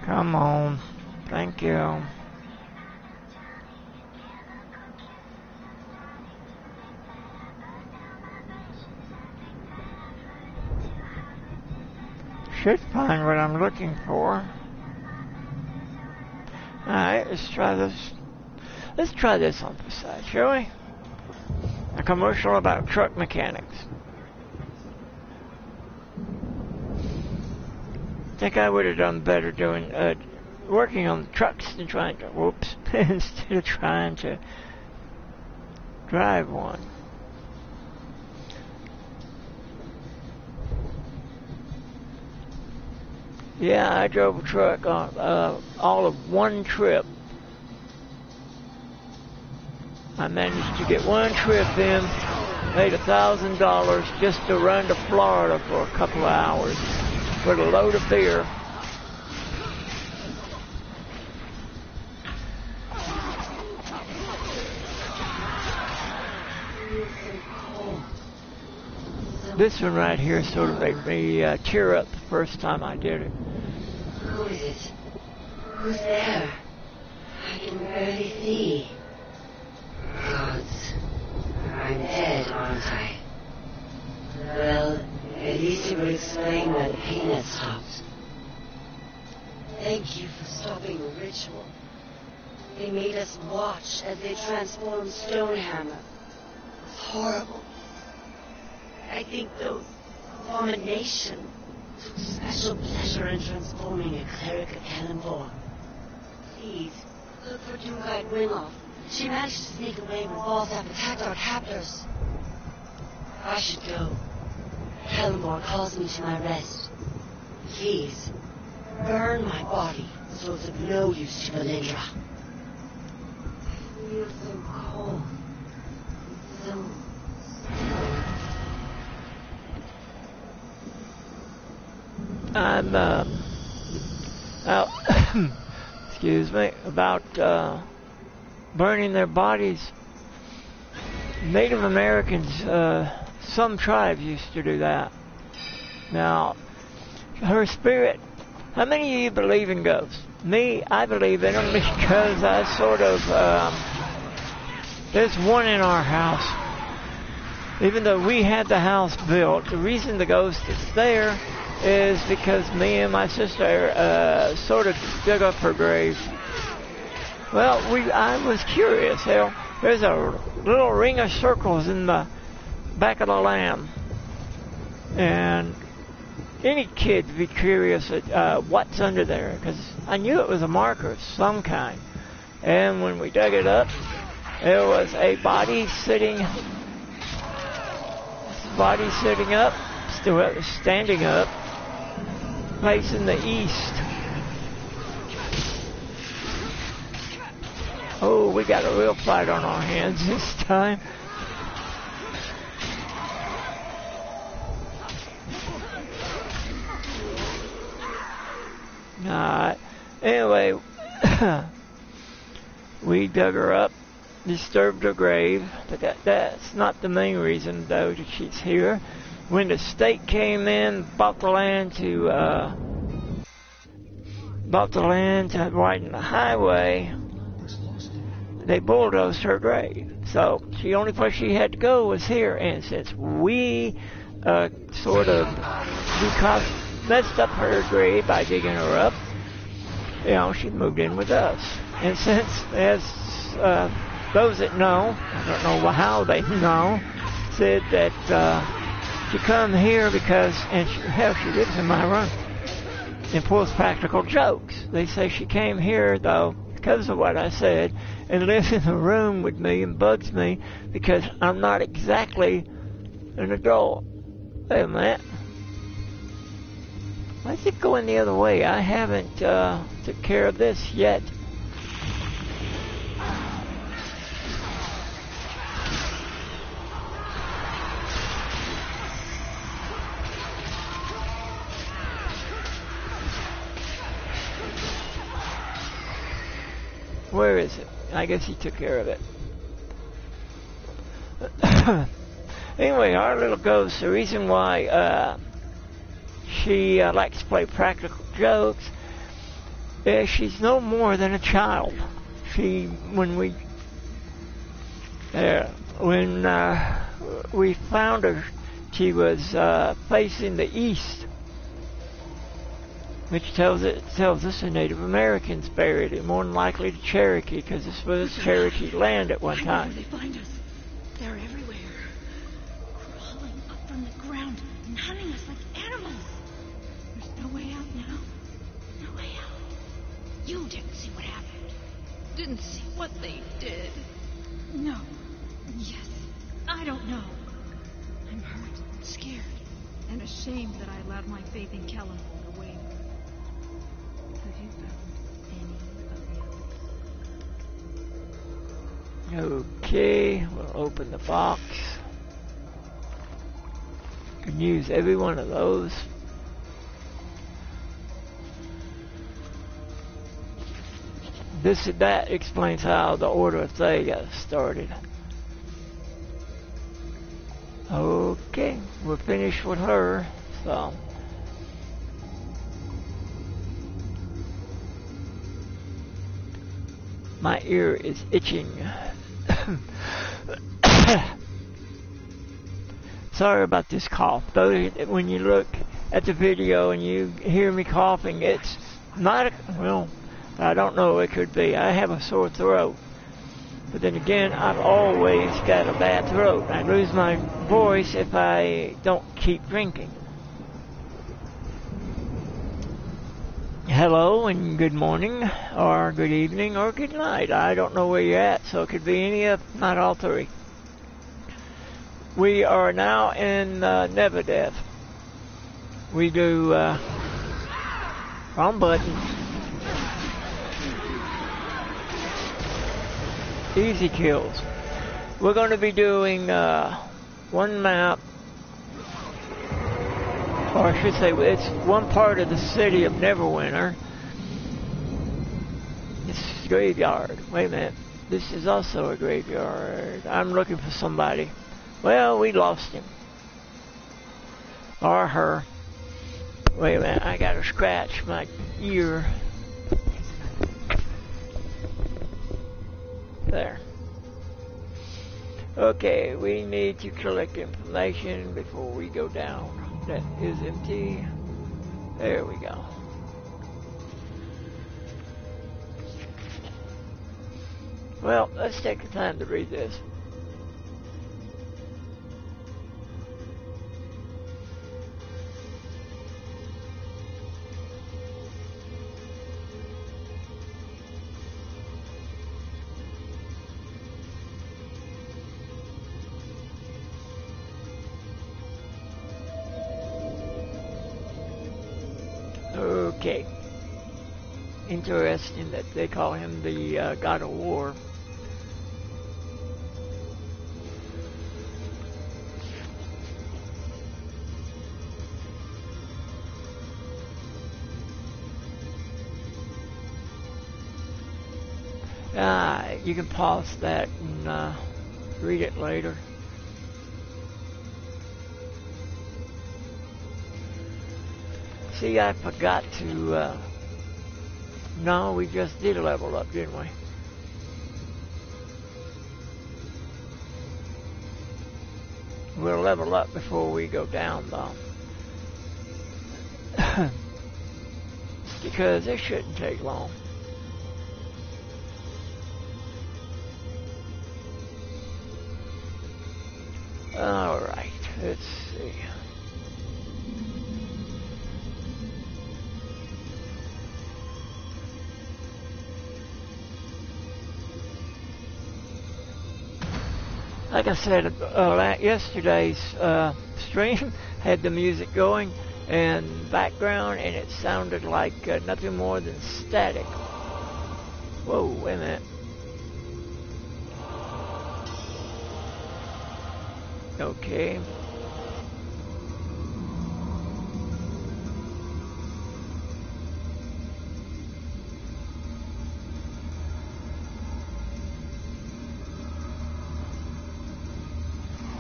Come on. Thank you. Should find what I'm looking for. Alright, let's try this. Let's try this on the side, shall we? A commercial about truck mechanics. I think I would have done better doing working on the trucks and trying to, whoops, instead of trying to drive one. Yeah, I drove a truck on all of one trip. I managed to get one trip in, made $1,000 just to run to Florida for a couple of hours with a load of beer. This one right here sort of made me tear up the first time I did it. Who is it? Who's there? I can barely see. Gods, I'm dead, aren't I? Well, at least it would explain why the pain had stopped. Thank you for stopping the ritual. They made us watch as they transformed Stonehammer. It was horrible. I think those abomination took special pleasure in transforming a cleric of Kellenborg. Please, look for Doomguide Wingoff. She managed to sneak away when Balzac attacked our captors. I should go. Kellenborg calls me to my rest. Please, burn my body so it's of no use to Belindra. I feel so cold. So... I'm out, excuse me, about burning their bodies. Native Americans, some tribes used to do that. Now, her spirit, how many of you believe in ghosts? Me, I believe in them because I sort of, there's one in our house. Even though we had the house built, the reason the ghost is there is because me and my sister sort of dug up her grave. Well, I was curious. There's a little ring of circles in the back of the land, and any kid would be curious at what's under there, because I knew it was a marker of some kind. And when we dug it up, there was a body sitting up, still standing up, facing the east. Oh, we got a real fight on our hands this time. Alright. Anyway, we dug her up, disturbed her grave, but that's not the main reason, though, that she's here. When the state came in, bought the land to widen the highway, they bulldozed her grave. So the only place she had to go was here. And since we sort of messed up her grave by digging her up, she moved in with us. And since, as those that know, I don't know how they know, said that she come here because, and she lives in my room and pulls practical jokes. They say she came here, though, because of what I said, and lives in the room with me and bugs me because I'm not exactly an adult. Wait a minute. Why is it going the other way? I haven't took care of this yet. Where is it? I guess he took care of it. Anyway, our little ghost, the reason why she likes to play practical jokes is she's no more than a child. When we found her, she was facing the east, which tells us the Native Americans buried it, more than likely the Cherokee, because this was Cherokee land at one time. They find us. They're everywhere, crawling up from the ground and hunting us like animals. There's no way out now. No way out. You didn't see what they did. No. Yes. I don't know. I'm hurt, scared, and ashamed that I allowed my faith in Kellenborg to waver. Have you found any of the others? Okay, we'll open the box. Can use every one of those. That explains how the Order of Thay got started. Okay, we're finished with her, so. My ear is itching. Sorry about this cough. Though when you look at the video and you hear me coughing, it's not, well, I don't know, it could be. I have a sore throat. But then again, I've always got a bad throat. I lose my voice if I don't keep drinking. Hello and good morning, or good evening, or good night. I don't know where you're at, so it could be any of, not all three. We are now in Neverdeath. We do, wrong button. Easy kills. We're going to be doing one map, or I should say it's one part of the city of Neverwinter. This is a graveyard. Wait a minute. This is also a graveyard. I'm looking for somebody. Well, we lost him. Or her. Wait a minute. I gotta scratch my ear. There. Okay, we need to collect information before we go down. That is empty. There we go. Well, let's take the time to read this. Okay. Interesting that they call him the God of War. You can pause that and read it later. See, I forgot to, no, we just did a level up, didn't we? We'll level up before we go down, though. Because it shouldn't take long. Alright, let's see. Like I said, yesterday's stream had the music going and background, and it sounded like nothing more than static. Whoa, wait a minute. Okay.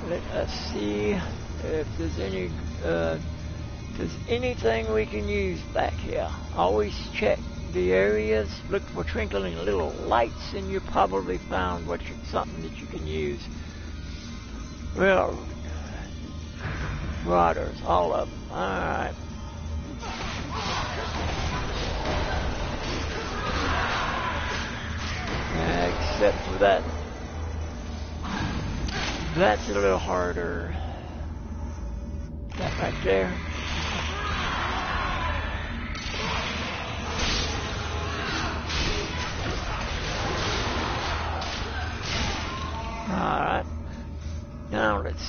Let us see if there's anything we can use back here. Always check the areas, look for twinkling little lights, and you probably found something that you can use. Well, marauders, all of them. Alright. Except for that. That's a little harder. That right there.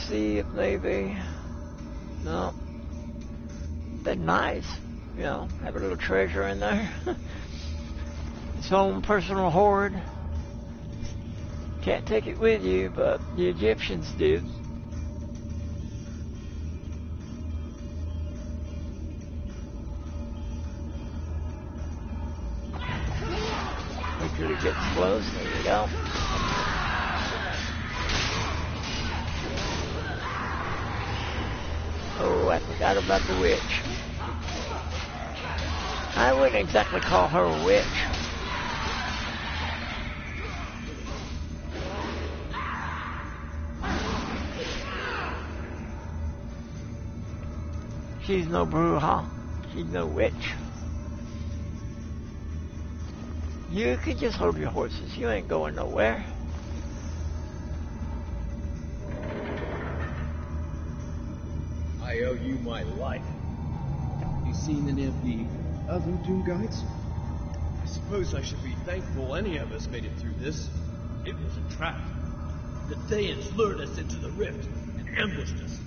see if maybe... No. They're nice. You know, have a little treasure in there. Its own personal hoard. Can't take it with you, but the Egyptians did. Wait till it gets close. There you go. Oh, I forgot about the witch. I wouldn't exactly call her a witch. She's no bruja. She's no witch. You can just hold your horses. You ain't going nowhere. I owe you my life. You seen any of the other Doom Guides? I suppose I should be thankful any of us made it through this. It was a trap. The Thayans lured us into the rift and ambushed us.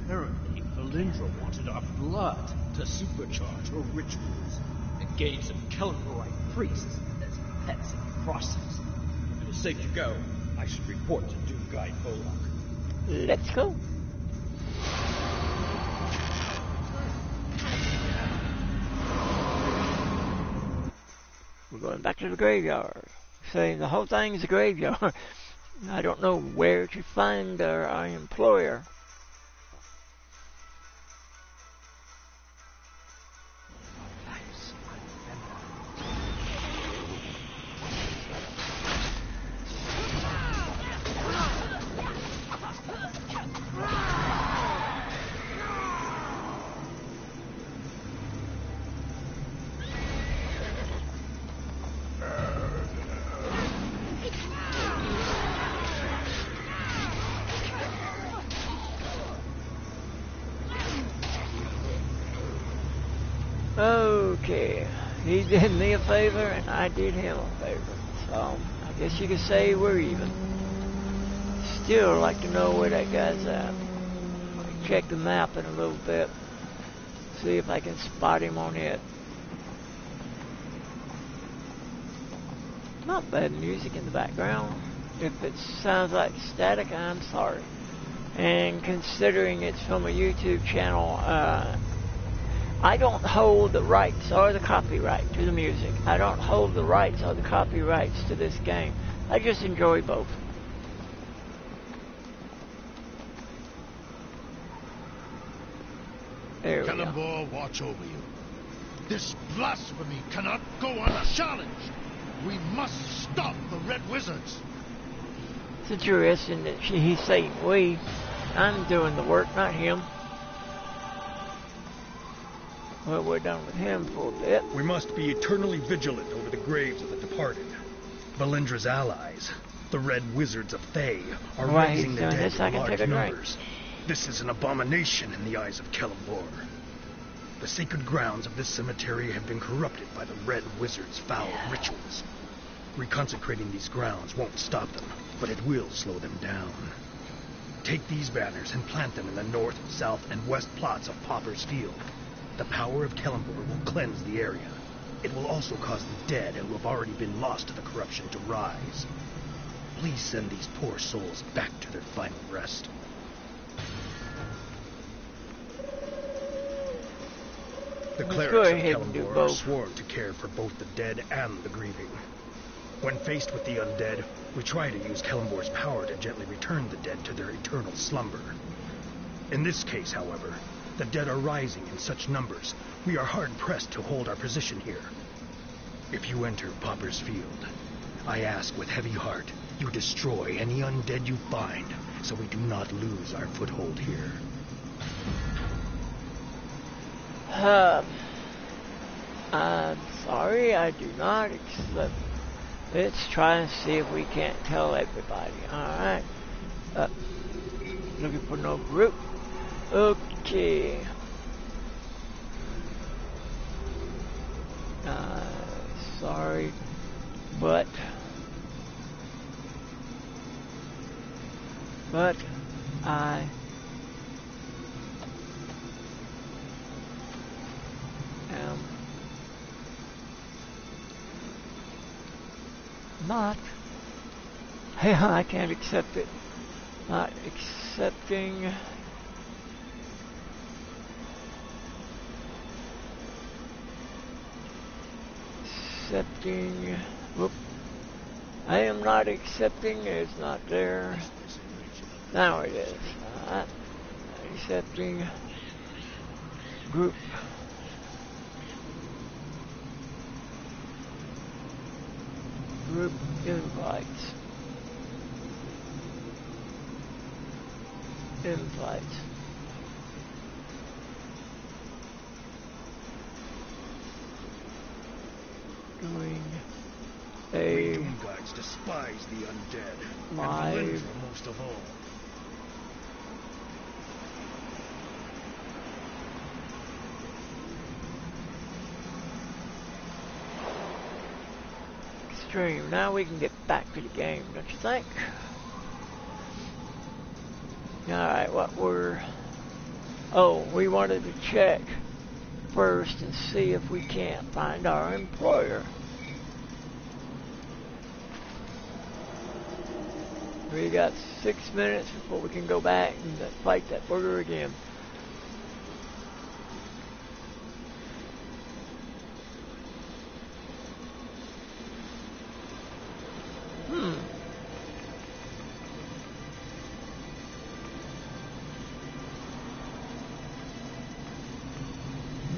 Apparently, Valindra wanted our blood to supercharge her rituals and gain some Kellenborite priests as pets in the process. For the sake you go, I should report to Doom Guide Volok. Let's go. We're going back to the graveyard. Saying the whole thing's a graveyard. I don't know where to find our employer. Okay, he did me a favor and I did him a favor, so I guess you could say we're even. Still like to know where that guy's at. Check the map in a little bit, see if I can spot him on it. Not bad music in the background. If it sounds like static, I'm sorry. And considering it's from a YouTube channel, I don't hold the rights or the copyright to the music. I don't hold the rights or the copyrights to this game. I just enjoy both. There we go. Kellenborg, watch over you. This blasphemy cannot go unchallenged. We must stop the Red Wizards. It's interesting that he's saying we. I'm doing the work, not him. Well, we're done with him for a bit. We must be eternally vigilant over the graves of the departed. Valindra's allies, the Red Wizards of Thay, are raising the dead in large numbers. This is an abomination in the eyes of Kellenborg. The sacred grounds of this cemetery have been corrupted by the Red Wizards' foul rituals. Reconsecrating these grounds won't stop them, but it will slow them down. Take these banners and plant them in the north, south, and west plots of Pauper's Field. The power of Kellenborg will cleanse the area. It will also cause the dead who have already been lost to the corruption to rise. Please send these poor souls back to their final rest. The clerics of Kellenborg are sworn to care for both the dead and the grieving. When faced with the undead, we try to use Kellenborg's power to gently return the dead to their eternal slumber. In this case, however, the dead are rising in such numbers, we are hard-pressed to hold our position here. If you enter Pauper's Field, I ask with heavy heart, you destroy any undead you find, so we do not lose our foothold here. I'm sorry, I do not accept. Let's try and see if we can't tell everybody. Alright. Looking for no group. Okay. Sorry, but I am not. I can't accept it. Not accepting. Accepting. Whoop. I am not accepting. It's not there. Now it is. Not accepting. Group. Group invites. Invites. Doing a Doom guides despise the undead, live and Valindra most of all. Extreme. Now we can get back to the game, don't you think? Alright, what we're... Oh, we wanted to check first and see if we can't find our employer. We got 6 minutes before we can go back and fight that booger again.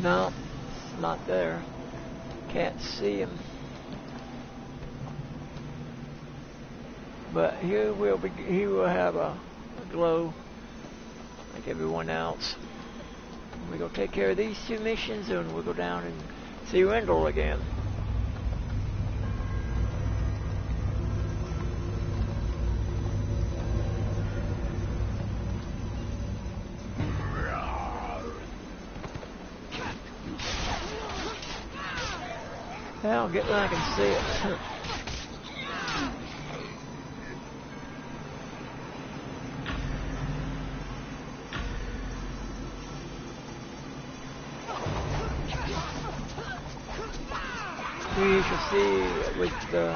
No, it's not there. Can't see him. But he will have a glow like everyone else. We're gonna take care of these two missions and we'll go down and see Rendell again. I'll get where I can see it. We shall see with the...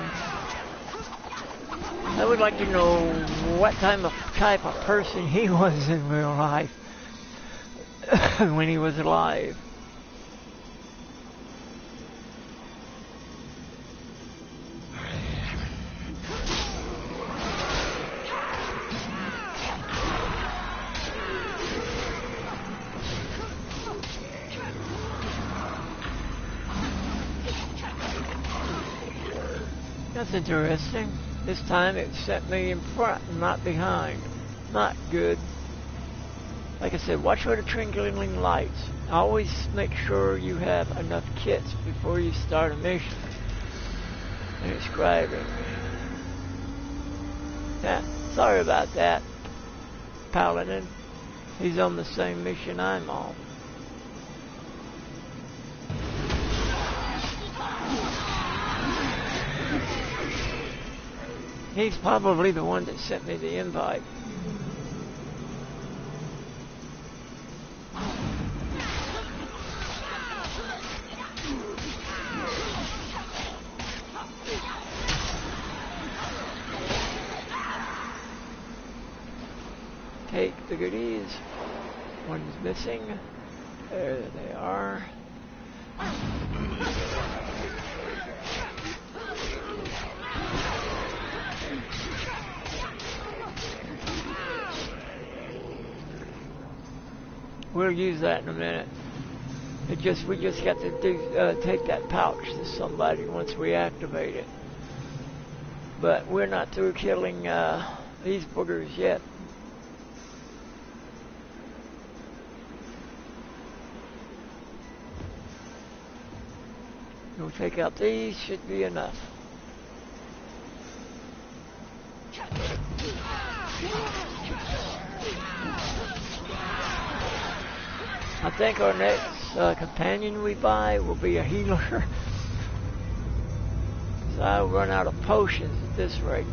I would like to know what type of person he was in real life when he was alive. That's interesting. This time it set me in front and not behind. Not good. Like I said, watch for the twinkling lights. Always make sure you have enough kits before you start a mission. Describing. Yeah, sorry about that, Paladin. He's on the same mission I'm on. He's probably the one that sent me the invite. Take the goodies. One's missing. There they are. We'll use that in a minute. We just got to take that pouch to somebody once we activate it. But we're not through killing these boogers yet. We'll take out these, should be enough. I think our next companion we buy will be a healer. So I'll run out of potions at this rate.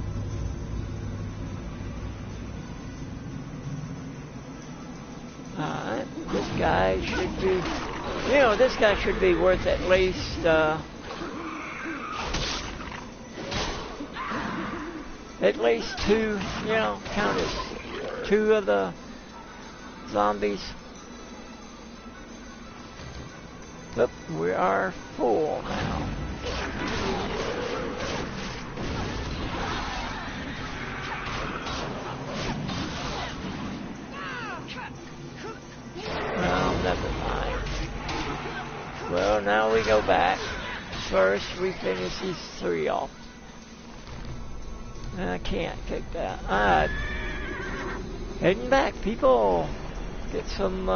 This guy should be, this guy should be worth at least, two, count as two of the zombies. But we are full now. Well, never mind. Well, now we go back. First, we finish these three off. I can't take that. Alright. Heading back, people. Get some,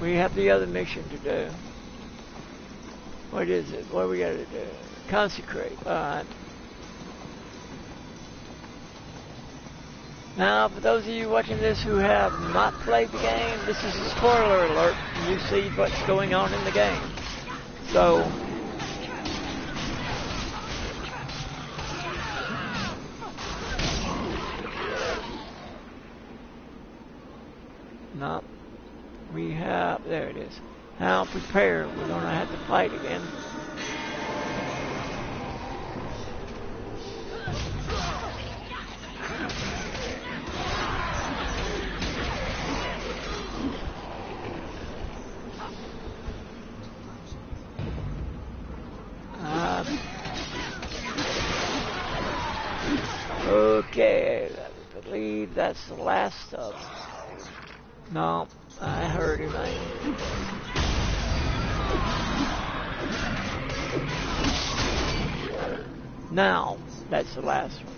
we have the other mission to do. What is it? What do we gotta do? Consecrate. Alright. Now, for those of you watching this who have not played the game, this is a spoiler alert. You see what's going on in the game. So, no, we have, there it is. Now prepare, we're going to have to fight again. Okay, I believe that's the last of them. No, I heard him. Now, that's the last one.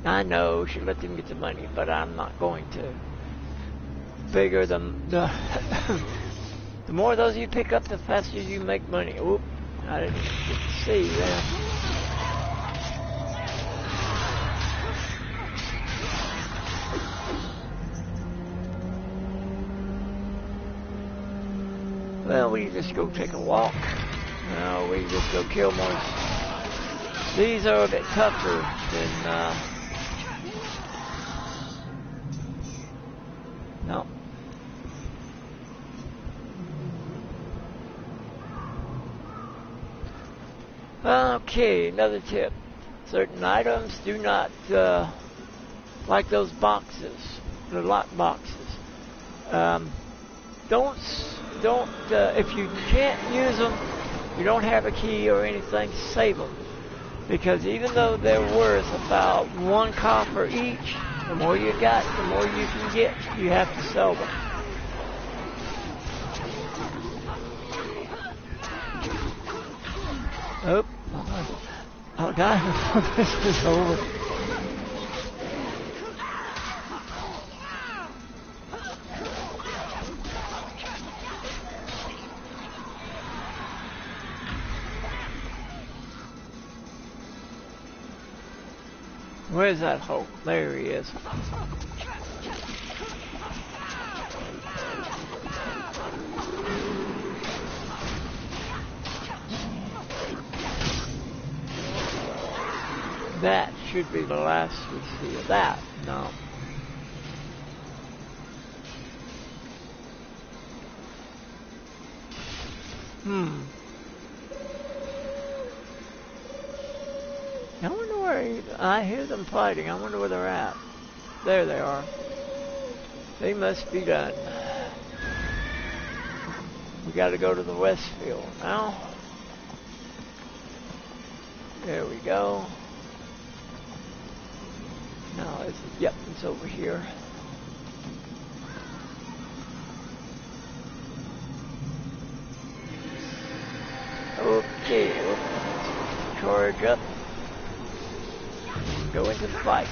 I know, should let them get the money, but I'm not going to. Figure the more of those you pick up, the faster you make money. Oop, I didn't get to see that. Well, we just go take a walk. No, we just go kill more. These are a bit tougher than, no. Okay, another tip. Certain items do not, like those boxes, the lock boxes. Don't, if you can't use them, you don't have a key or anything, save them. Because even though they're worth about 1 copper each, the more you got, the more you can get. You have to sell them. Oh, oh God, this is over. Where's that Hulk? There he is. That should be the last we see of that. No. I wonder where I hear them fighting. I wonder where they're at. There they are. They must be done. We got to go to the Westfield now. There we go. Now, yep, it's over here. Okay, let's charge up. Go into the fight.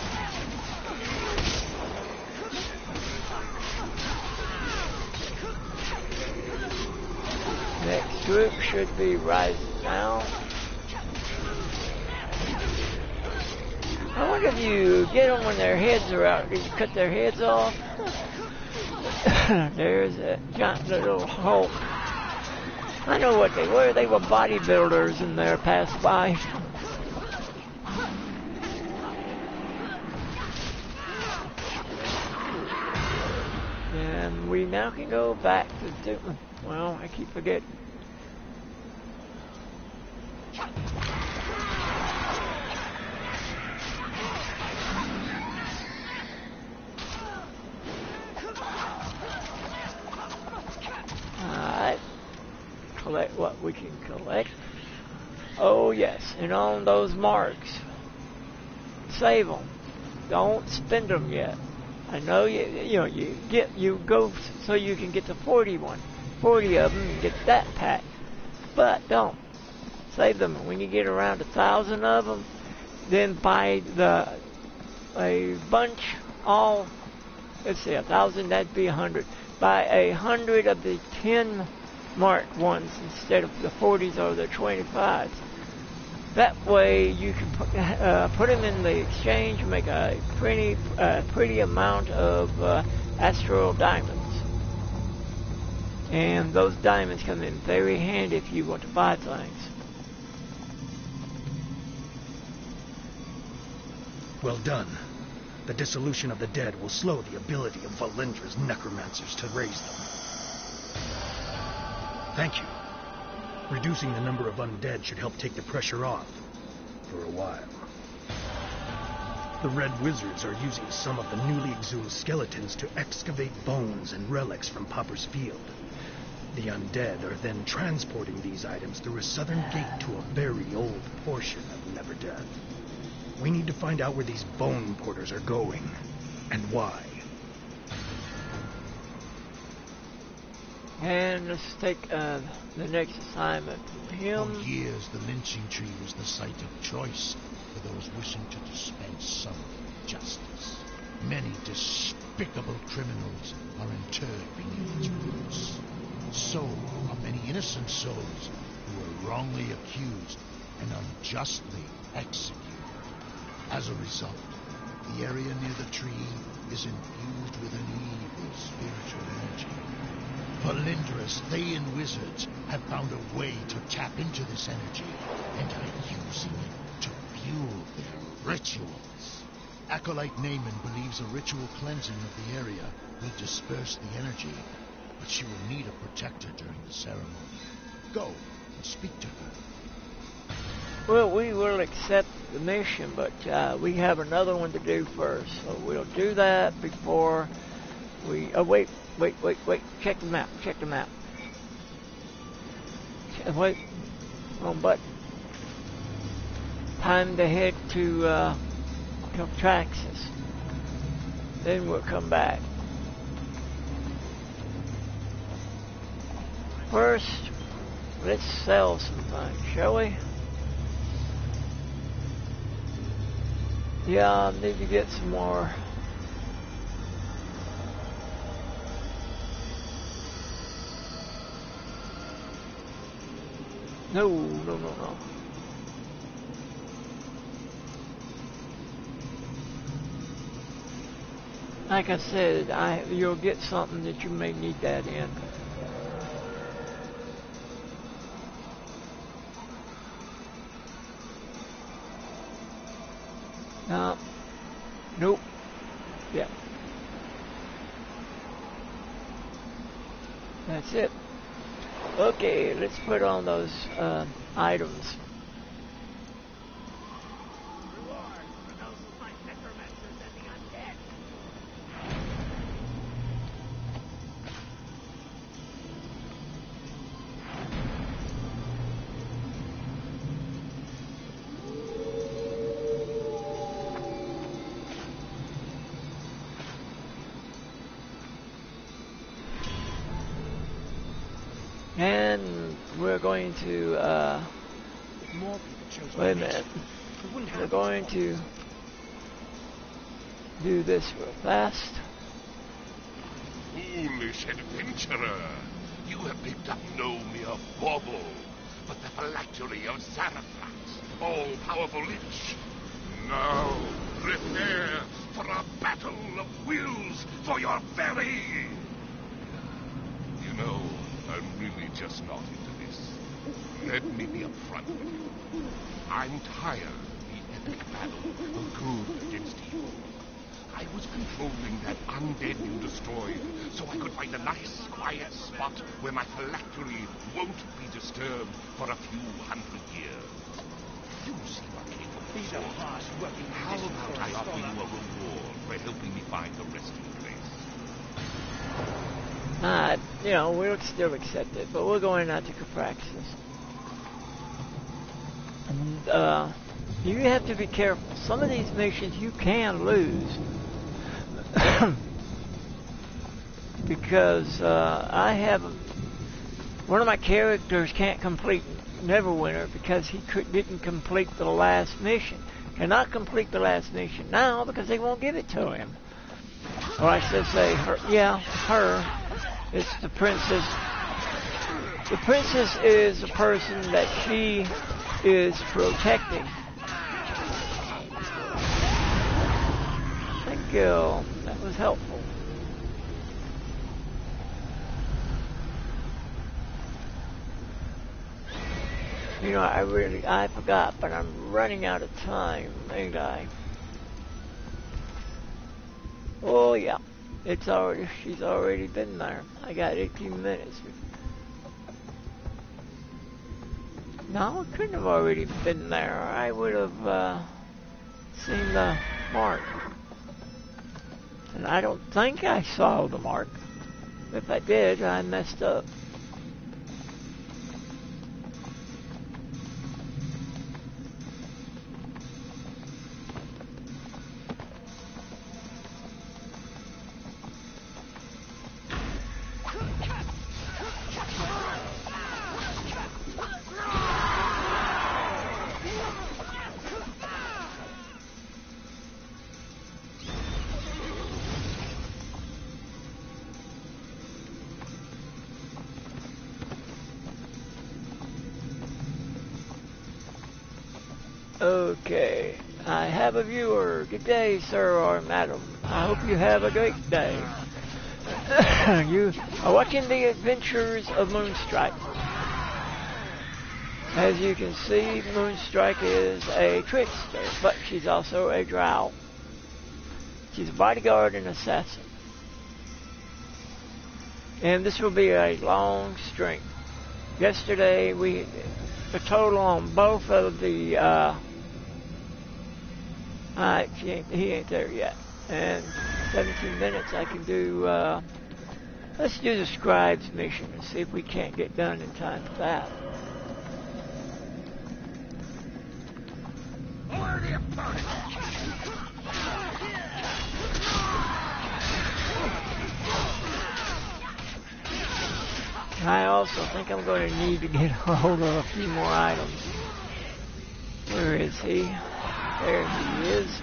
Next group should be rising now. I wonder if you get them when their heads are out. Did you cut their heads off? There's a giant little Hulk. I know what they were. They were bodybuilders in their past life. now can go back to Doom. Well, I keep forgetting. Alright. Collect what we can collect. Oh yes, and on those marks, save them. Don't spend them yet. I know you go so you can get the 40 of them and get that pack, but don't save them. When you get around 1,000 of them, then buy a bunch. Let's see, 1,000, that'd be 100. Buy 100 of the 10 marked ones instead of the 40s or the 25s. That way you can put them in the exchange and make a pretty amount of astral diamonds. And those diamonds come in very handy if you want to buy things. Well done. The dissolution of the dead will slow the ability of Valindra's necromancers to raise them. Thank you. Reducing the number of undead should help take the pressure off. For a while. The Red Wizards are using some of the newly exhumed skeletons to excavate bones and relics from Popper's Field. The undead are then transporting these items through a southern gate to a very old portion of Neverdeath. We need to find out where these bone porters are going, and why. And let's take the next assignment from him. For years, the lynching tree was the site of choice for those wishing to dispense some justice. Many despicable criminals are interred beneath its roots. So are many innocent souls who were wrongly accused and unjustly executed. As a result, the area near the tree is infused with an evil spiritual energy. Valindra's Thayan wizards have found a way to tap into this energy and are using it to fuel their rituals. Acolyte Naaman believes a ritual cleansing of the area will disperse the energy, but she will need a protector during the ceremony. Go and speak to her. Well, we will accept the mission, but we have another one to do first, so we'll do that before we... Oh, wait. Check the map. Wait. Wrong button. Time to head to Traxxas. Then we'll come back. First, let's sell some things, shall we? Yeah, I need to get some more. No. Like I said, you'll get something that you may need that in. Nope. Yeah. That's it. Okay, let's put on those items. And we're going to, wait a minute, we're going to do this real fast. Foolish adventurer, you have picked up no mere bauble, but the phylactery of Zarathrax, all-powerful lich. Now, prepare for a battle of wills for your very... You know, I'm really just not into this. Let me be upfront with you. I'm tired of the epic battle of good against evil. I was controlling that undead you destroyed, so I could find a nice, quiet spot where my phylactery won't be disturbed for a few hundred years. You seem capable. How about I offer you a reward for helping me find the resting place? You know, we'll still accept it, but we're going out to Capraxis. And, you have to be careful. Some of these missions you can lose. Because, one of my characters can't complete Neverwinter because he didn't complete the last mission. Cannot complete the last mission now because they won't give it to him. Or I should say her. Yeah, her. It's the princess. The princess is the person that she is protecting. Thank you. That was helpful. You know, I forgot, but I'm running out of time, ain't I? Oh yeah, she's already been there. I got 18 minutes. No, I couldn't have already been there. I would have seen the mark. And I don't think I saw the mark. If I did, I messed up. Okay, I have a viewer. Good day, sir or madam. I hope you have a great day. You are watching the adventures of Moonstrick. As you can see, Moonstrick is a trickster, but she's also a drow. She's a bodyguard and assassin. And this will be a long string. Yesterday, the total on both of the, he ain't there yet. And 17 minutes I can do, let's do the scribe's mission and see if we can't get done in time for that. I also think I'm going to need to get hold of a few more items. Where is he? There he is.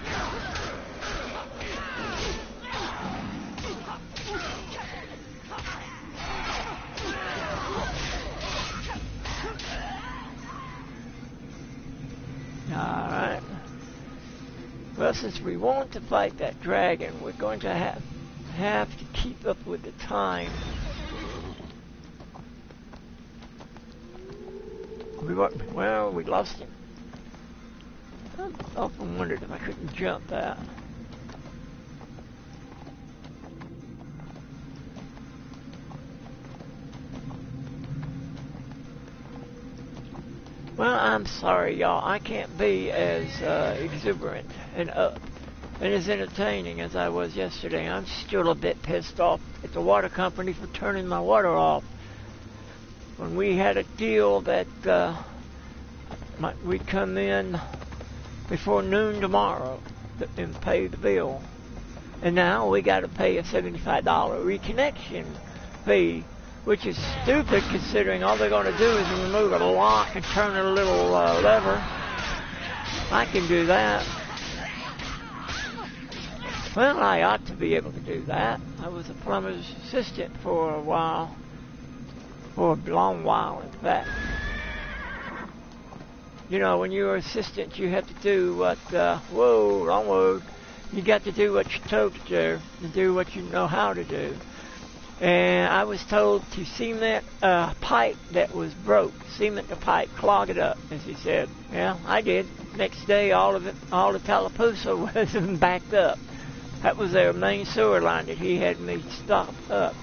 Alright. Well, since we want to fight that dragon, we're going to have to keep up with the time. We lost him. I often wondered if I couldn't jump that. Well, I'm sorry, y'all. I can't be as exuberant and up and as entertaining as I was yesterday. I'm still a bit pissed off at the water company for turning my water off. When we had a deal that we'd come in before noon tomorrow and pay the bill. And now we got to pay a $75 reconnection fee, which is stupid considering all they're going to do is remove a lock and turn a little lever. I can do that. Well, I ought to be able to do that. I was a plumber's assistant for a while. For a long while, in fact. You know, when you're an assistant, you have to do what, whoa, wrong word. You got to do what you're told to do, and do what you know how to do. And I was told to cement a pipe that was broke. Cement the pipe, clog it up, as he said. Yeah, I did. Next day, all the Tallapoosa was backed up. That was their main sewer line that he had me stop up.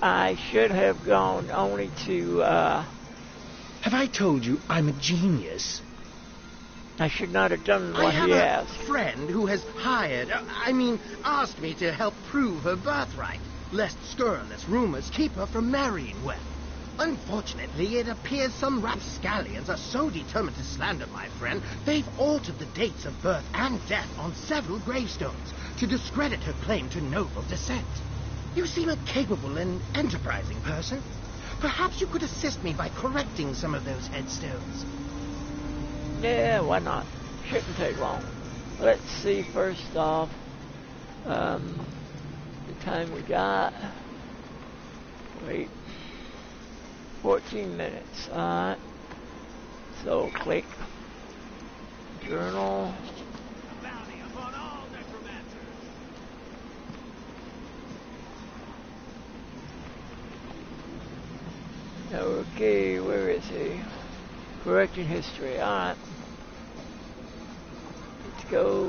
I should have gone only to, Have I told you I'm a genius? I should not have done what he asked. I have a friend who has asked me to help prove her birthright, lest scurrilous rumors keep her from marrying well. Unfortunately, it appears some rapscallions are so determined to slander my friend, they've altered the dates of birth and death on several gravestones to discredit her claim to noble descent. You seem a capable and enterprising person. Perhaps you could assist me by correcting some of those headstones. Yeah, why not? Shouldn't take long. Let's see, first off, the time we got. Wait. 14 minutes. Alright. So click journal. Okay, where is he? Correcting history. Alright. Let's go.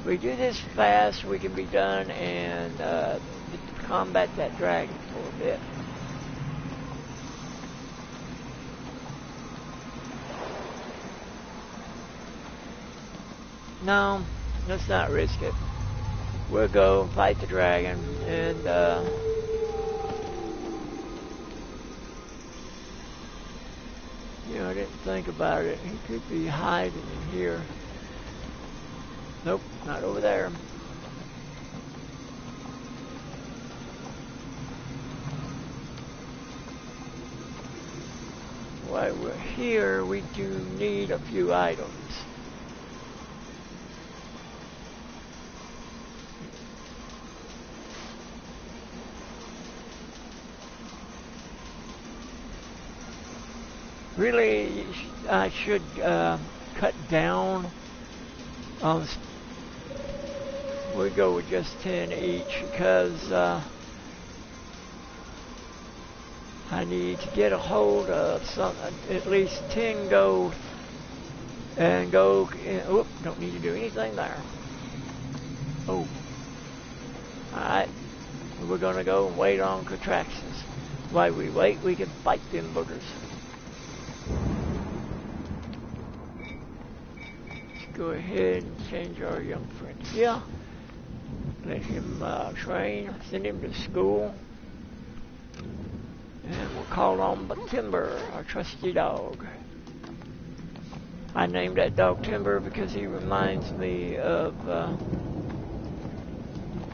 We do this fast, we can be done and combat that dragon for a bit. No, let's not risk it. We'll go fight the dragon and I didn't think about it. He could be hiding in here. Nope, not over there. While we're here, we do need a few items. Really, I should cut down. We go with just 10 each because I need to get a hold of at least 10 gold and go. Oop, don't need to do anything there. Oh, all right. We're gonna go and wait on contractions. While we wait, we can fight them boogers. Go ahead and change our young friend here. Let him train, send him to school. And we'll call on Timber, our trusty dog. I named that dog Timber because he reminds me of a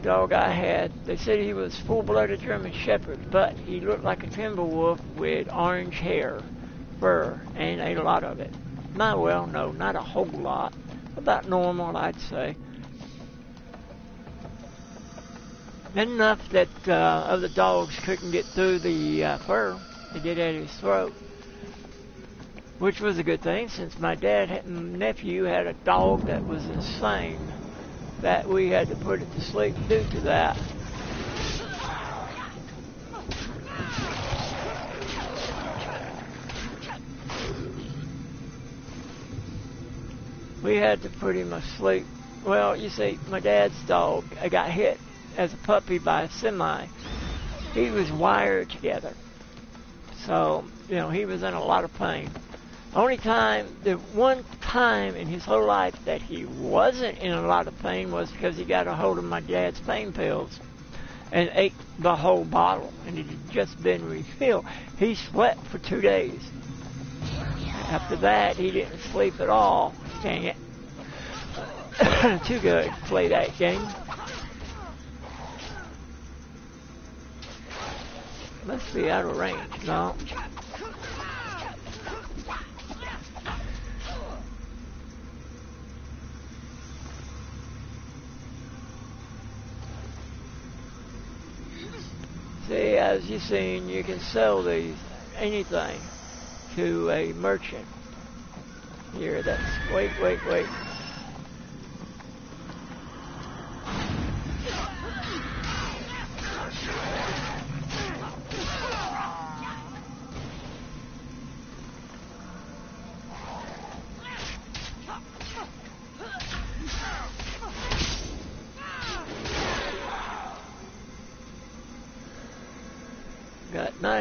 dog I had. They said he was full-blooded German Shepherd, but he looked like a timber wolf with orange hair, fur, and a lot of it. Well, no, not a whole lot. About normal, I'd say. Enough that other dogs couldn't get through the fur to get at his throat. Which was a good thing, since my nephew had a dog that was insane. That we had to put it to sleep due to that. We had to put him asleep. Well, you see, my dad's dog got hit as a puppy by a semi. He was wired together. So, he was in a lot of pain. The one time in his whole life that he wasn't in a lot of pain was because he got a hold of my dad's pain pills and ate the whole bottle, and it had just been refilled. He slept for 2 days. After that, he didn't sleep at all. Dang it. Too good to play that game. Must be out of range. No. See, as you've seen, you can sell anything to a merchant. Here, wait.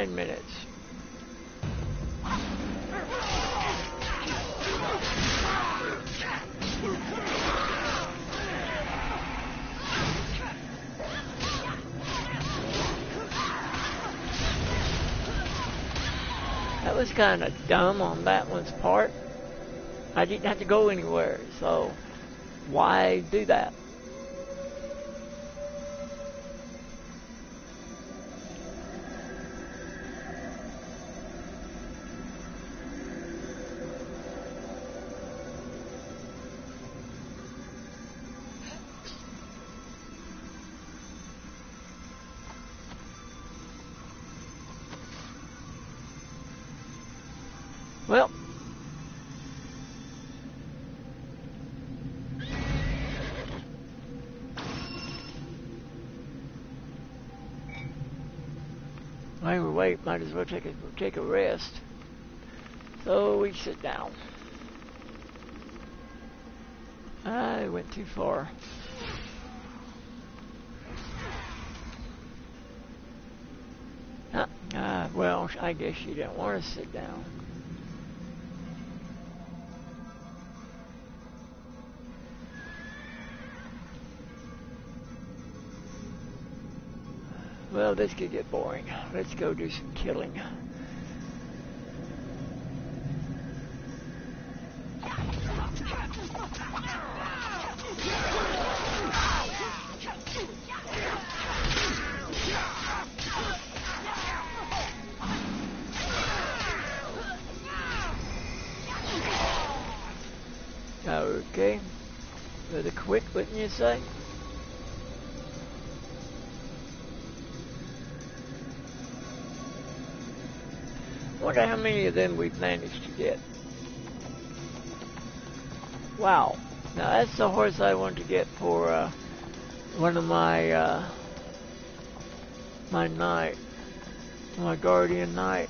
9 minutes. That was kind of dumb on that one's part. I didn't have to go anywhere, so why do that? Well, while we wait, might as well take a rest. So we sit down. I went too far. Well, I guess you didn't want to sit down. Well, this could get boring. Let's go do some killing. Okay. Rather quick, wouldn't you say? Wonder how many of them we've managed to get. Wow. Now that's the horse I want to get for one of my my guardian knight.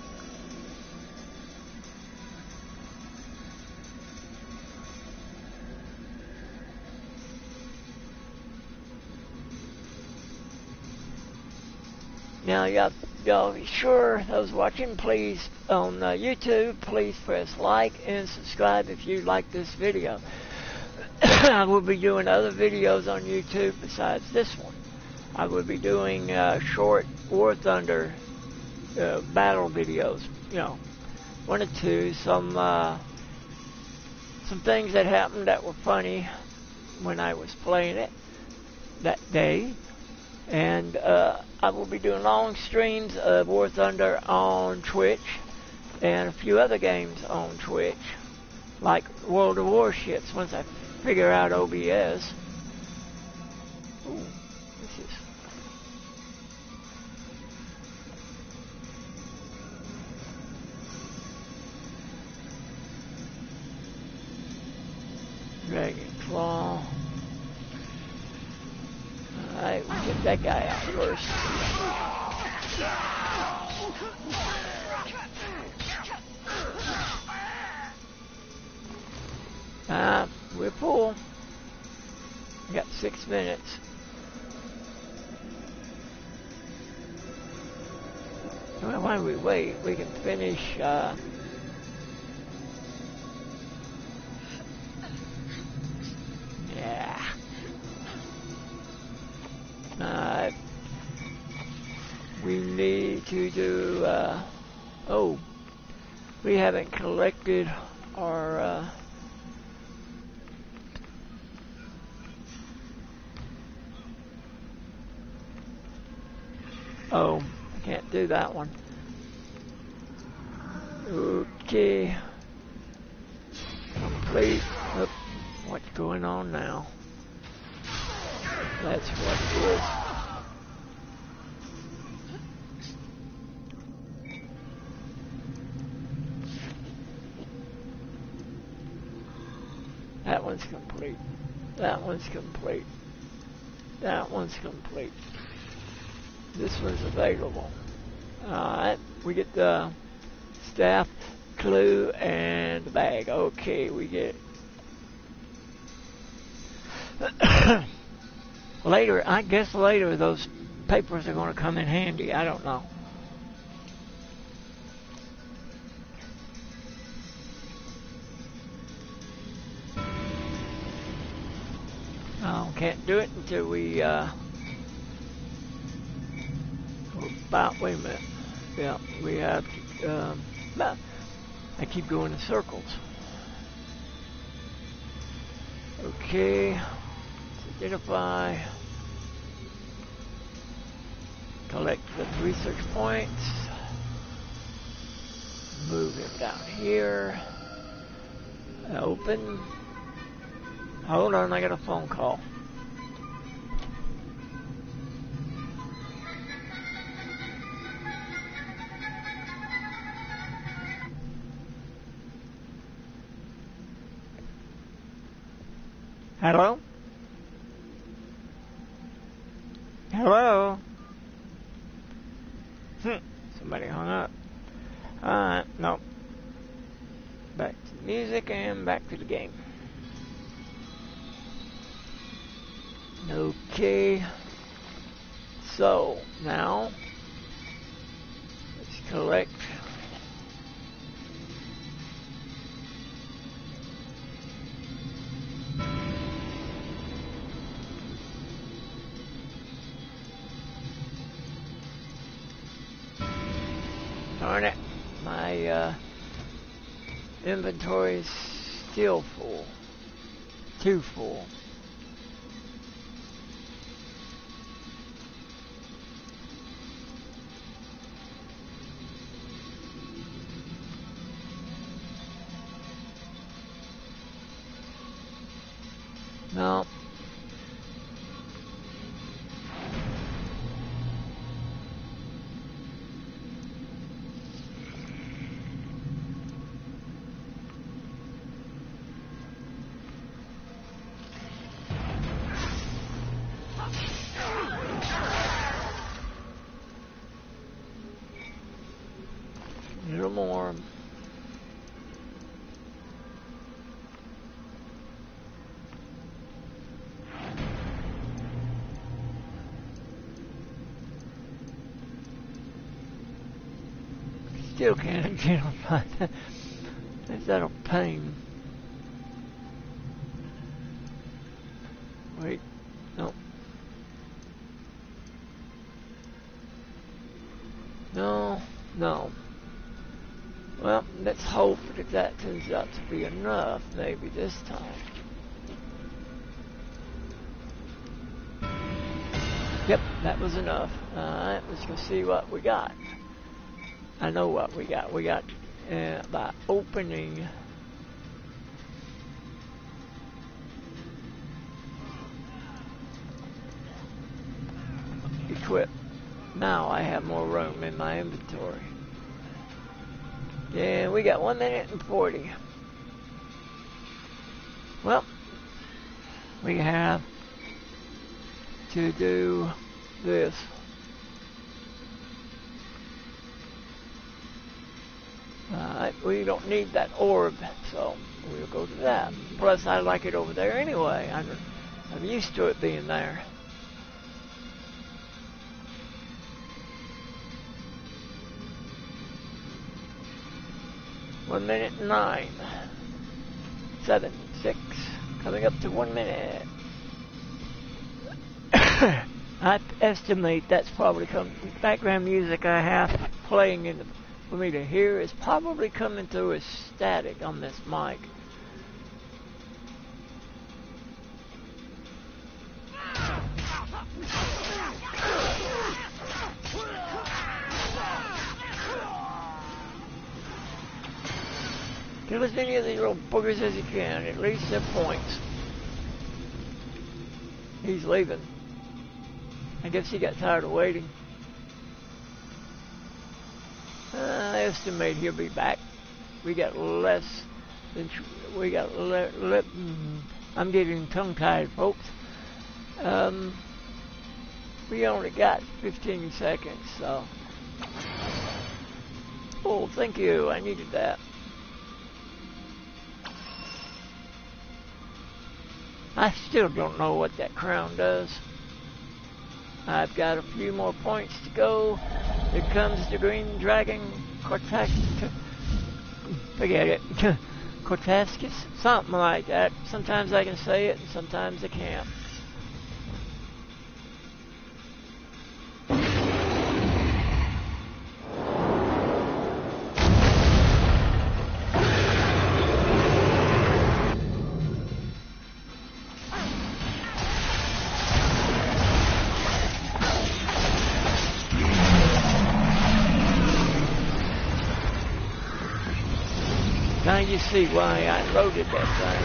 Now, y'all be sure, those watching, please, on YouTube, please press like and subscribe if you like this video. I will be doing other videos on YouTube besides this one. I will be doing short War Thunder battle videos, you know, 1 or 2, some things that happened that were funny when I was playing it that day. And I will be doing long streams of War Thunder on Twitch and a few other games on Twitch, like World of Warships, once I figure out OBS. Ooh, this is... Dragon Claw. Alright, we'll get that guy out first. We're full. We got 6 minutes. Well, while we wait, we can finish, yeah. We need to do, oh, we haven't collected our, oh, I can't do that one. Okay. Complete. Oh, what's going on now? That's what it is. That one's complete. That one's complete. That one's complete. This one's available. Alright, we get the staff, clue, and the bag. Okay, we get it. Later, I guess later those papers are going to come in handy. I don't know. Well, can't do it until we, wait a minute. Yeah, we have to, I keep going in circles. Okay, let's identify, collect the research points, move him down here, open. Hold on, I got a phone call. Hello? Hello? Somebody hung up. No. Back to the music and back to the game. Okay. So, now, let's collect. Darn it, my inventory's still full. Too full. No. A little more. Still can't get on that. Is that a pain? Wait, no. No, no. Well, let's hope that that turns out to be enough, maybe this time. Yep, that was enough. Alright, let's go see what we got. I know what we got. We got, by opening equip. Now I have more room in my inventory. Yeah, we got 1 minute and 40. Well, we have to do this. We don't need that orb, so we'll go to that. Plus, I like it over there anyway. I'm used to it being there. One minute and 9, 7, 6, coming up to 1 minute. I estimate that's probably background music I have playing for me to hear is probably coming through as static on this mic. Kill as many of these little boogers as you can, at least their points. He's leaving. I guess he got tired of waiting. I estimate he'll be back. We got less than I'm getting tongue-tied, folks. We only got 15 seconds, so. Oh, thank you. I needed that. I still don't know what that crown does. I've got a few more points to go. Here comes the green dragon, forget it, Cortascus, something like that. Sometimes I can say it, and sometimes I can't. you see why I loaded that thing.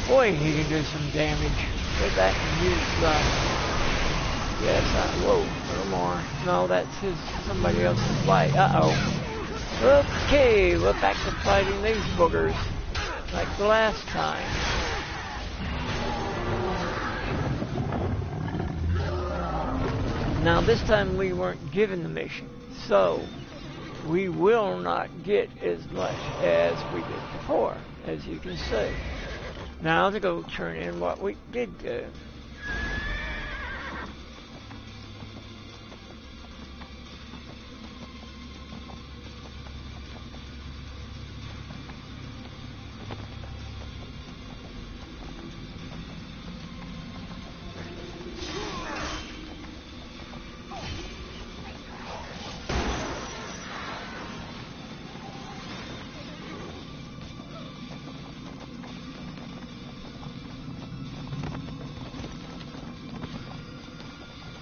Boy, he can do some damage. Go back and use, yes, whoa, a little more. No, that's somebody else's fight. Uh-oh. Okay, we're back to fighting these boogers, like the last time. Now, this time we weren't given the mission, so we will not get as much as we did before, as you can see. Now to go turn in what we did do.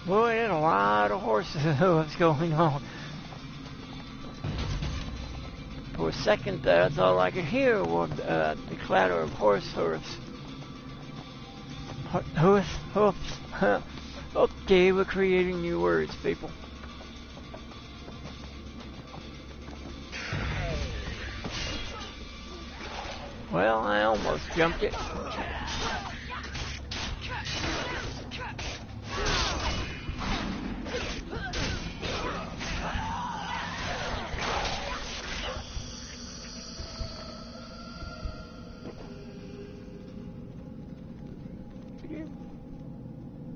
Boy, there's a lot of horses hooves going on. For a second there, that's all I could hear was the clatter of horse hooves. Hoofs. Okay, we're creating new words, people. Well, I almost jumped it.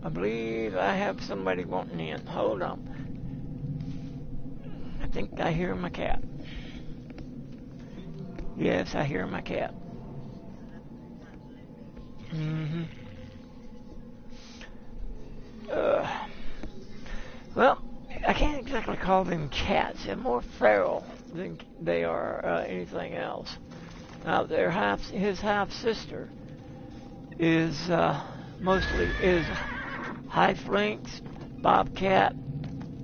I believe I have somebody wanting in. Hold on. I think I hear my cat. Yes, I hear my cat. Well, I can't exactly call them cats. They're more feral than they are anything else. Now, his half-sister is mostly Half Lynx, Bobcat,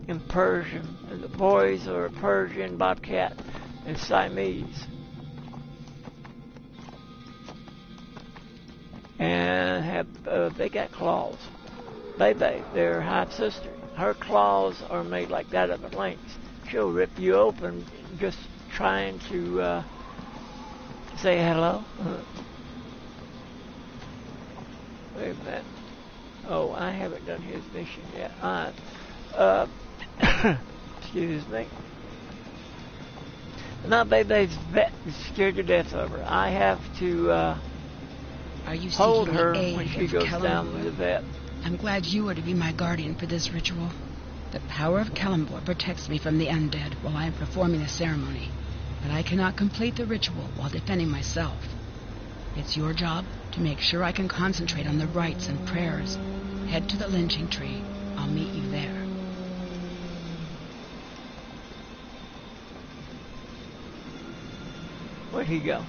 and Persian. And the boys are Persian, Bobcat, and Siamese. And they got claws. Bebe, their half sister. Her claws are made like that of a lynx. She'll rip you open just trying to say hello. Wait a minute. Oh, I haven't done his mission yet. Excuse me. Now, Bebe's scared to death of her. I have to Are you hold seeking her the aid when she of goes Kalimdor? down to the vet. I'm glad you are to be my guardian for this ritual. The power of Kalimdor protects me from the undead while I am performing the ceremony, but I cannot complete the ritual while defending myself. It's your job to make sure I can concentrate on the rites and prayers. Head to the lynching tree. I'll meet you there. Where'd he go?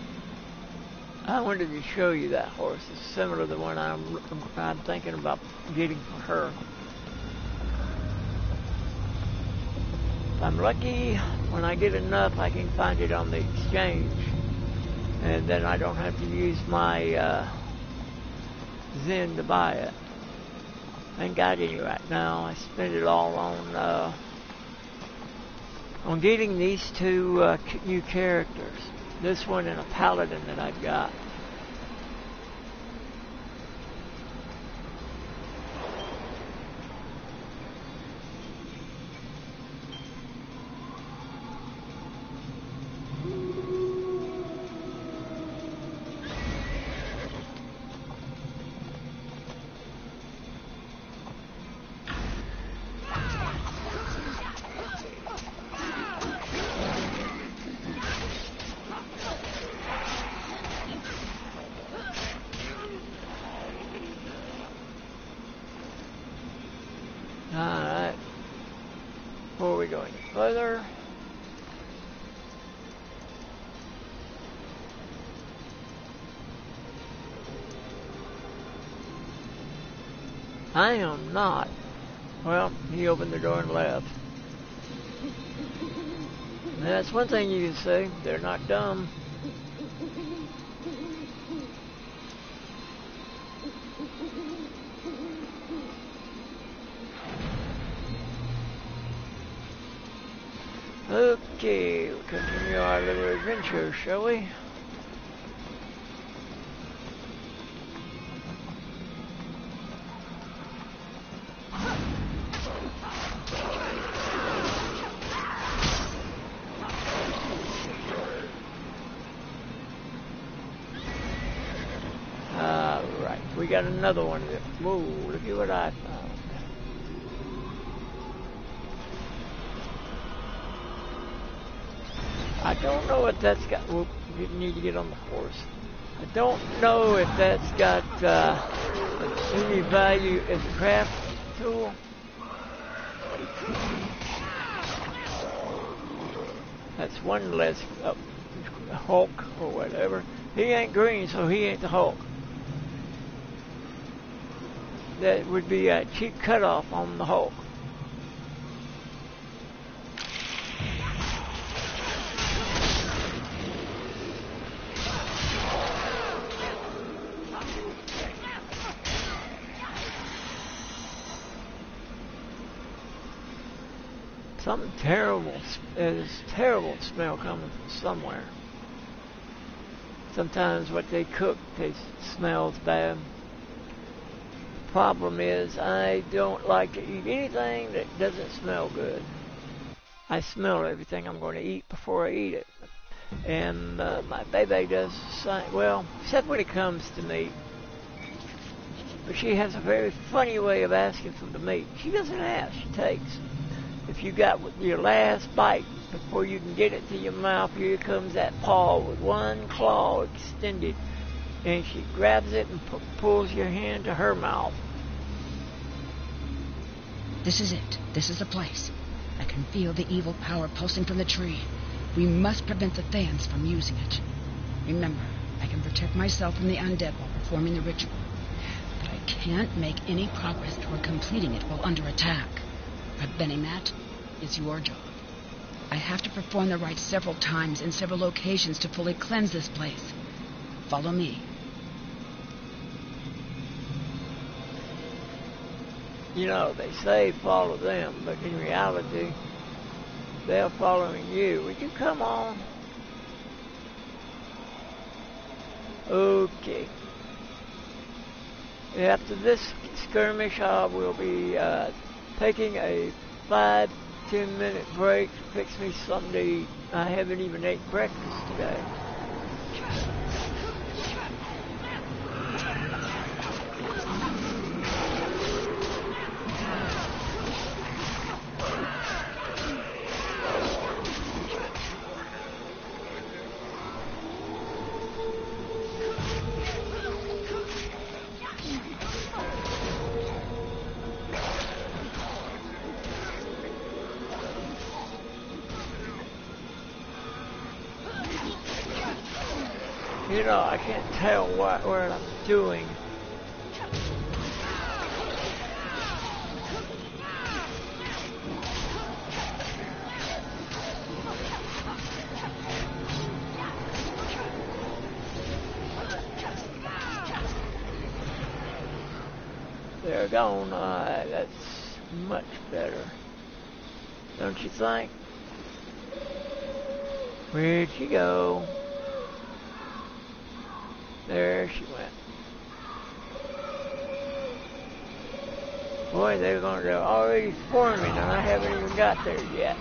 I wanted to show you that horse. It's similar to the one I'm thinking about getting for her. If I'm lucky, when I get enough, I can find it on the exchange. And then I don't have to use my Zen to buy it. I ain't got any right now. I spend it all on getting these two new characters. This one and a paladin that I've got. Alright. Before we go any further, I am not Well, he opened the door and left. And that's one thing you can say. They're not dumb. Okay, we'll continue our little adventure, shall we? Alright, we got another one. Whoa, look at what I found. I don't know if that's got... Whoop, you need to get on the horse. I don't know if that's got any value as a craft tool. That's one less Hulk or whatever. He ain't green, so he ain't the Hulk. That would be a cheap cutoff on the Hulk. Something terrible, there's terrible smell coming from somewhere. Sometimes what they cook smells bad. The problem is I don't like to eat anything that doesn't smell good. I smell everything I'm going to eat before I eat it. And my baby does the same, well, except when it comes to meat. But she has a very funny way of asking for the meat. She doesn't ask, she takes. If you got your last bite before you can get it to your mouth, here comes that paw with one claw extended, and she grabs it and pulls your hand to her mouth. This is it. This is the place. I can feel the evil power pulsing from the tree. We must prevent the Thayans from using it. Remember, I can protect myself from the undead while performing the ritual. But I can't make any progress toward completing it while under attack. Preventing that is your job. I have to perform the rites several times in several locations to fully cleanse this place. Follow me. You know, they say follow them, but in reality, they're following you. Would you come on? Okay. After this skirmish, I will be taking a 5-10 minute break to fix me something to eat. I haven't even ate breakfast today. You know, I can't tell what I'm doing. They're gone. That's much better. Don't you think? Where'd she go? There she went. Boy, they're already forming, and I haven't even got there yet.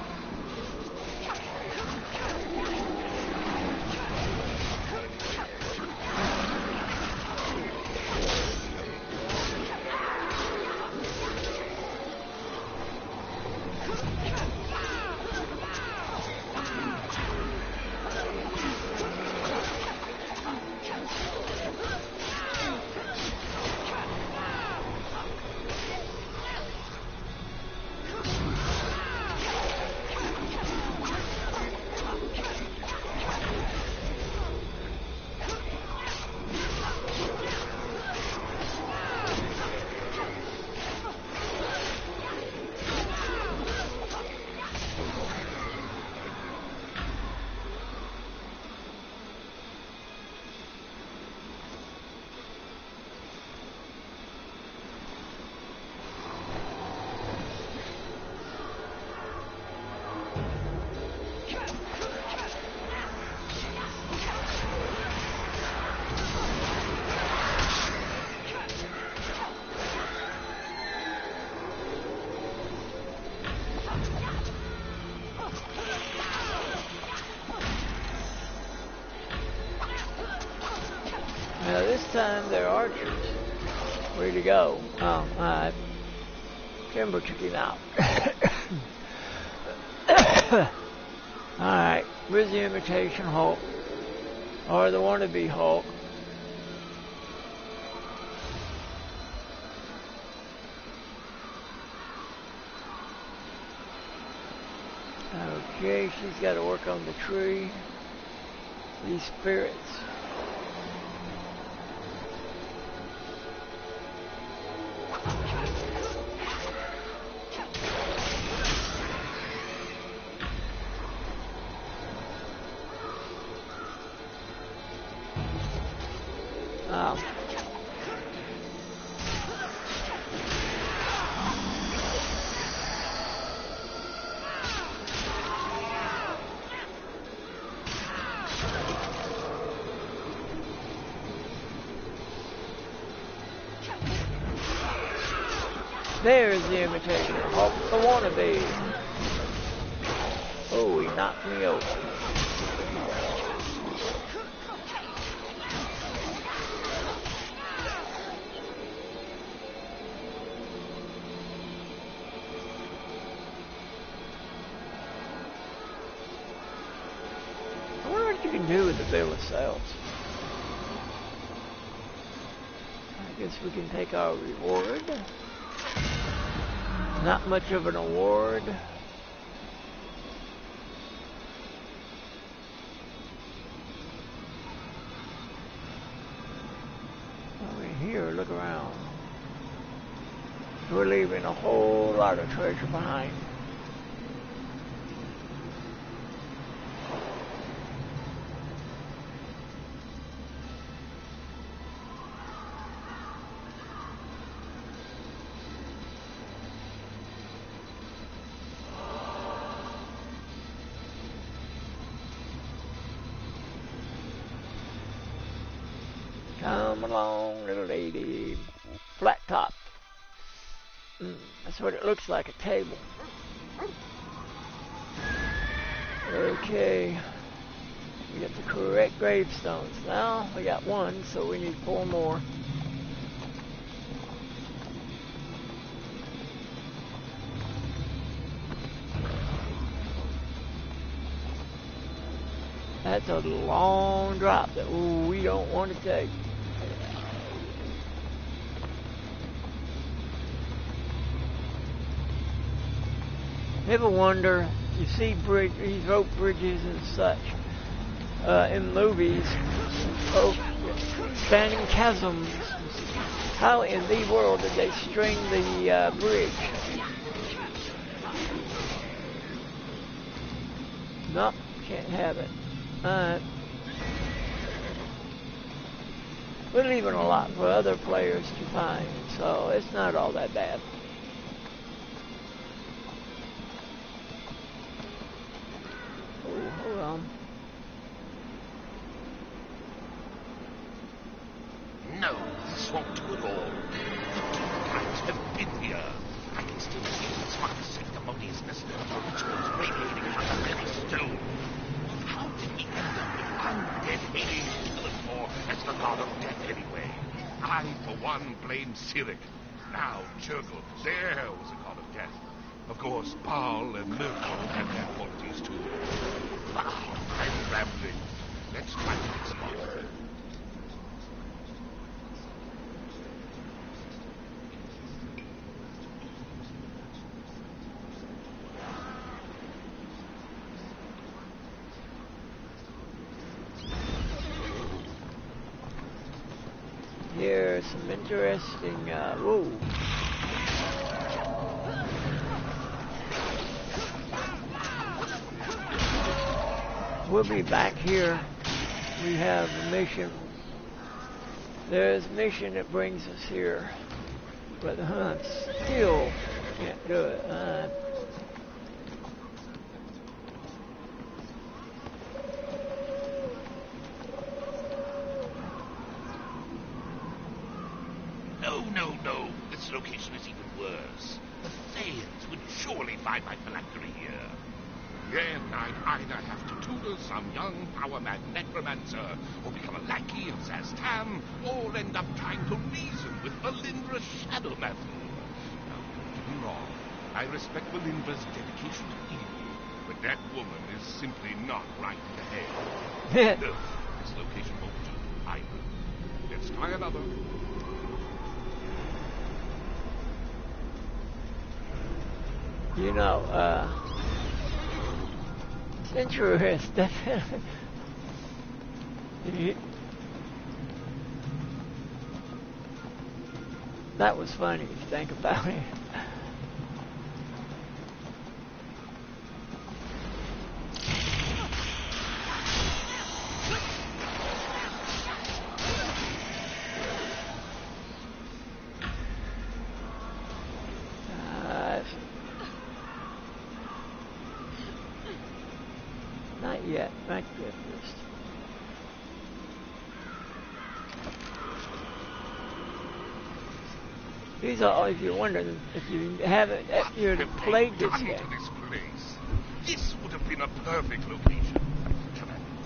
this time they're archers. Way to go. Oh, alright. Timber took him out. Alright, where's the imitation Hulk? Or the wannabe Hulk? Okay, she's got to work on the tree. These spirits. Oh. There's the imitation Hulk, the wannabe. Oh, he knocked me over. I wonder what you can do with the bill of sales. I guess we can take our reward. Not much of an award. Over here, look around. We're leaving a whole lot of treasure behind. Come along, little lady. Flat top. That's what it looks like, a table. Okay. We got the correct gravestones. Now, we got one, so we need 4 more. That's a long drop that we don't want to take. Ever wonder, you see these rope bridges and such in movies, spanning chasms. How in the world did they string the bridge? Nope, can't have it. We're leaving a lot for other players to find, so it's not all that bad. Oh, hold on. No, this won't do at all. I have been here. I can still see the smart sanctimoniousness of the rituals radiating from the very stone. How did we end up with undead aliens to look for as the god of death anyway? I, for one, blame Cyric. Now, Jurgle, there was a god of death. Of course, Baal and Mercury had their qualities too. I'm rambling. Let's try the next spot. Here's some interesting, whoa. We'll be back here. We have a mission. There's a mission that brings us here. But the hunt still can't do it. No. This location is even worse. The Thanes would surely find my phylactery here. Then I'd either have to tutor some young power-mad necromancer, or become a lackey of Zastam, or end up trying to reason with Valindra's shadow method. Now, don't get me wrong. I respect Valindra's dedication to evil, but that woman is simply not right in the head. No, this location won't do either. Let's try another. You know, it's interesting. That was funny if you think about it. Not yet. Not yet first. These are, if you're wondering, if you haven't, if you've played this game. This place? This would have been a perfect location.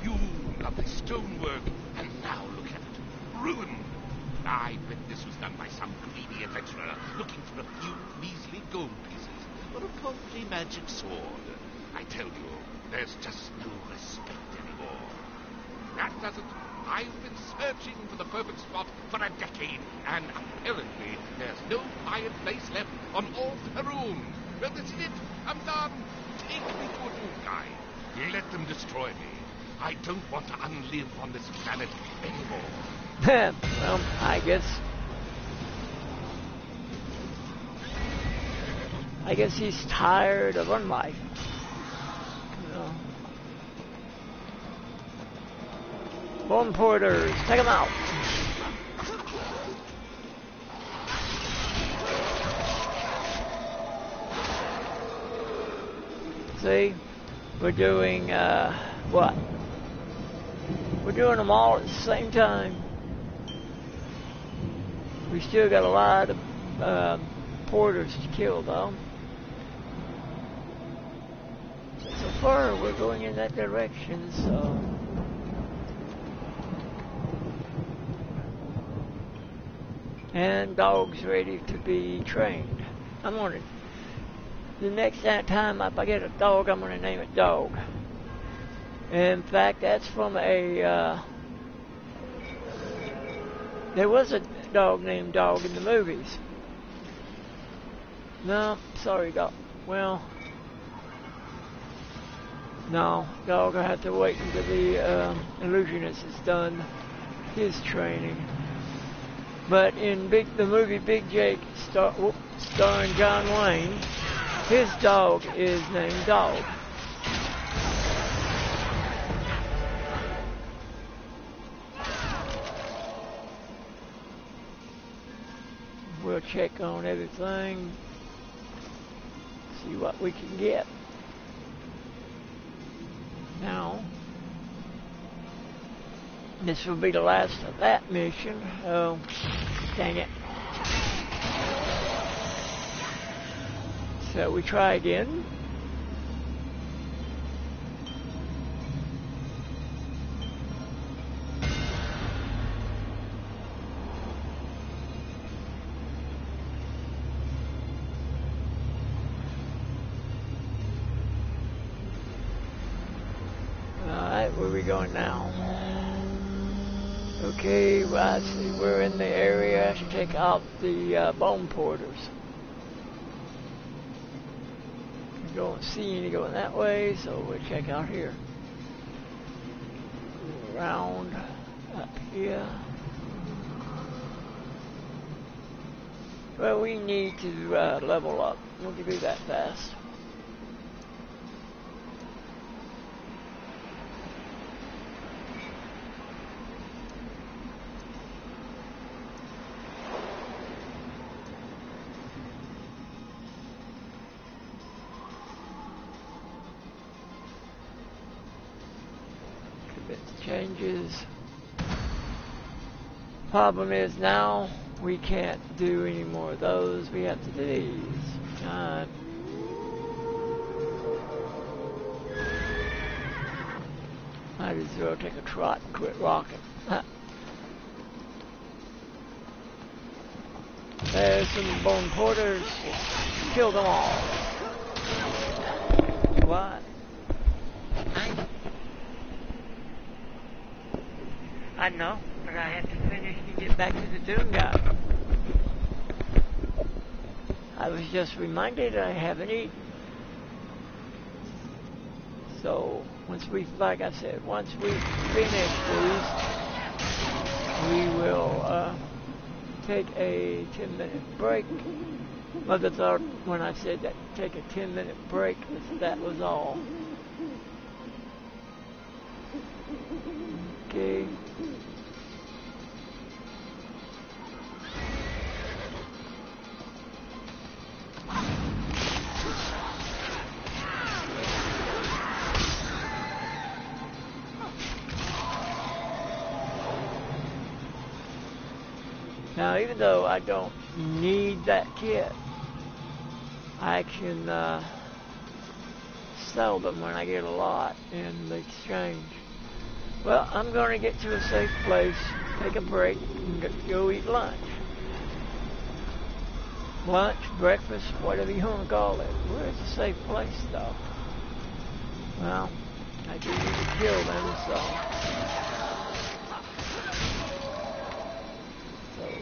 You lovely stonework, and now look at it, ruined. I bet this was done by some greedy adventurer looking for a few measly gold pieces or a paltry magic sword. I tell you, there's just no respect anymore. That doesn't. I've been searching for the perfect spot for a decade, and apparently there's no quiet place left on all Faerun. Well, this is it. I'm done. Take me to a Doomguide. Let them destroy me. I don't want to unlive on this planet anymore. Well, I guess he's tired of unlife. You know. Bone porters, take them out. See, we're doing what? We're doing them all at the same time. We still got a lot of porters to kill, though. So far, we're going in that direction, so. And dogs ready to be trained. I'm gonna. The next time if I get a dog, I'm gonna name it Dog. In fact, that's from a. There was a dog named Dog in the movies. No, sorry, Dog. Well, no, Dog. I have to wait until the illusionist has done his training. But in the movie Big Jake, starring John Wayne, his dog is named Dog. We'll check on everything, see what we can get. Now, this will be the last of that mission. Oh, dang it. So we try again. Alright, where are we going now? Okay, well, I see we're in the area to take out the bone porters. We don't see any going that way, so we'll check out here. Go around up here. Well, we need to level up. We can do that fast. Changes. Problem is now we can't do any more of those. We have to do these. Might as well take a trot and quit rocking. There's some bone porters. Kill them all. What? I know, but I have to finish and get back to the Doom guy. I was just reminded I haven't eaten. So, like I said, once we finish these, we will take a 10-minute break. Mother thought when I said that, take a 10-minute break, that was all. Okay. Now, even though I don't need that kit, I can sell them when I get a lot in the exchange. Well, I'm going to get to a safe place, take a break, and go eat lunch. Lunch, breakfast, whatever you want to call it. Where's a safe place, though? Well, I do need to kill them, so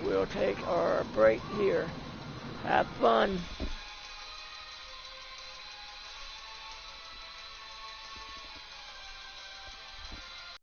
we'll take our break here. Have fun.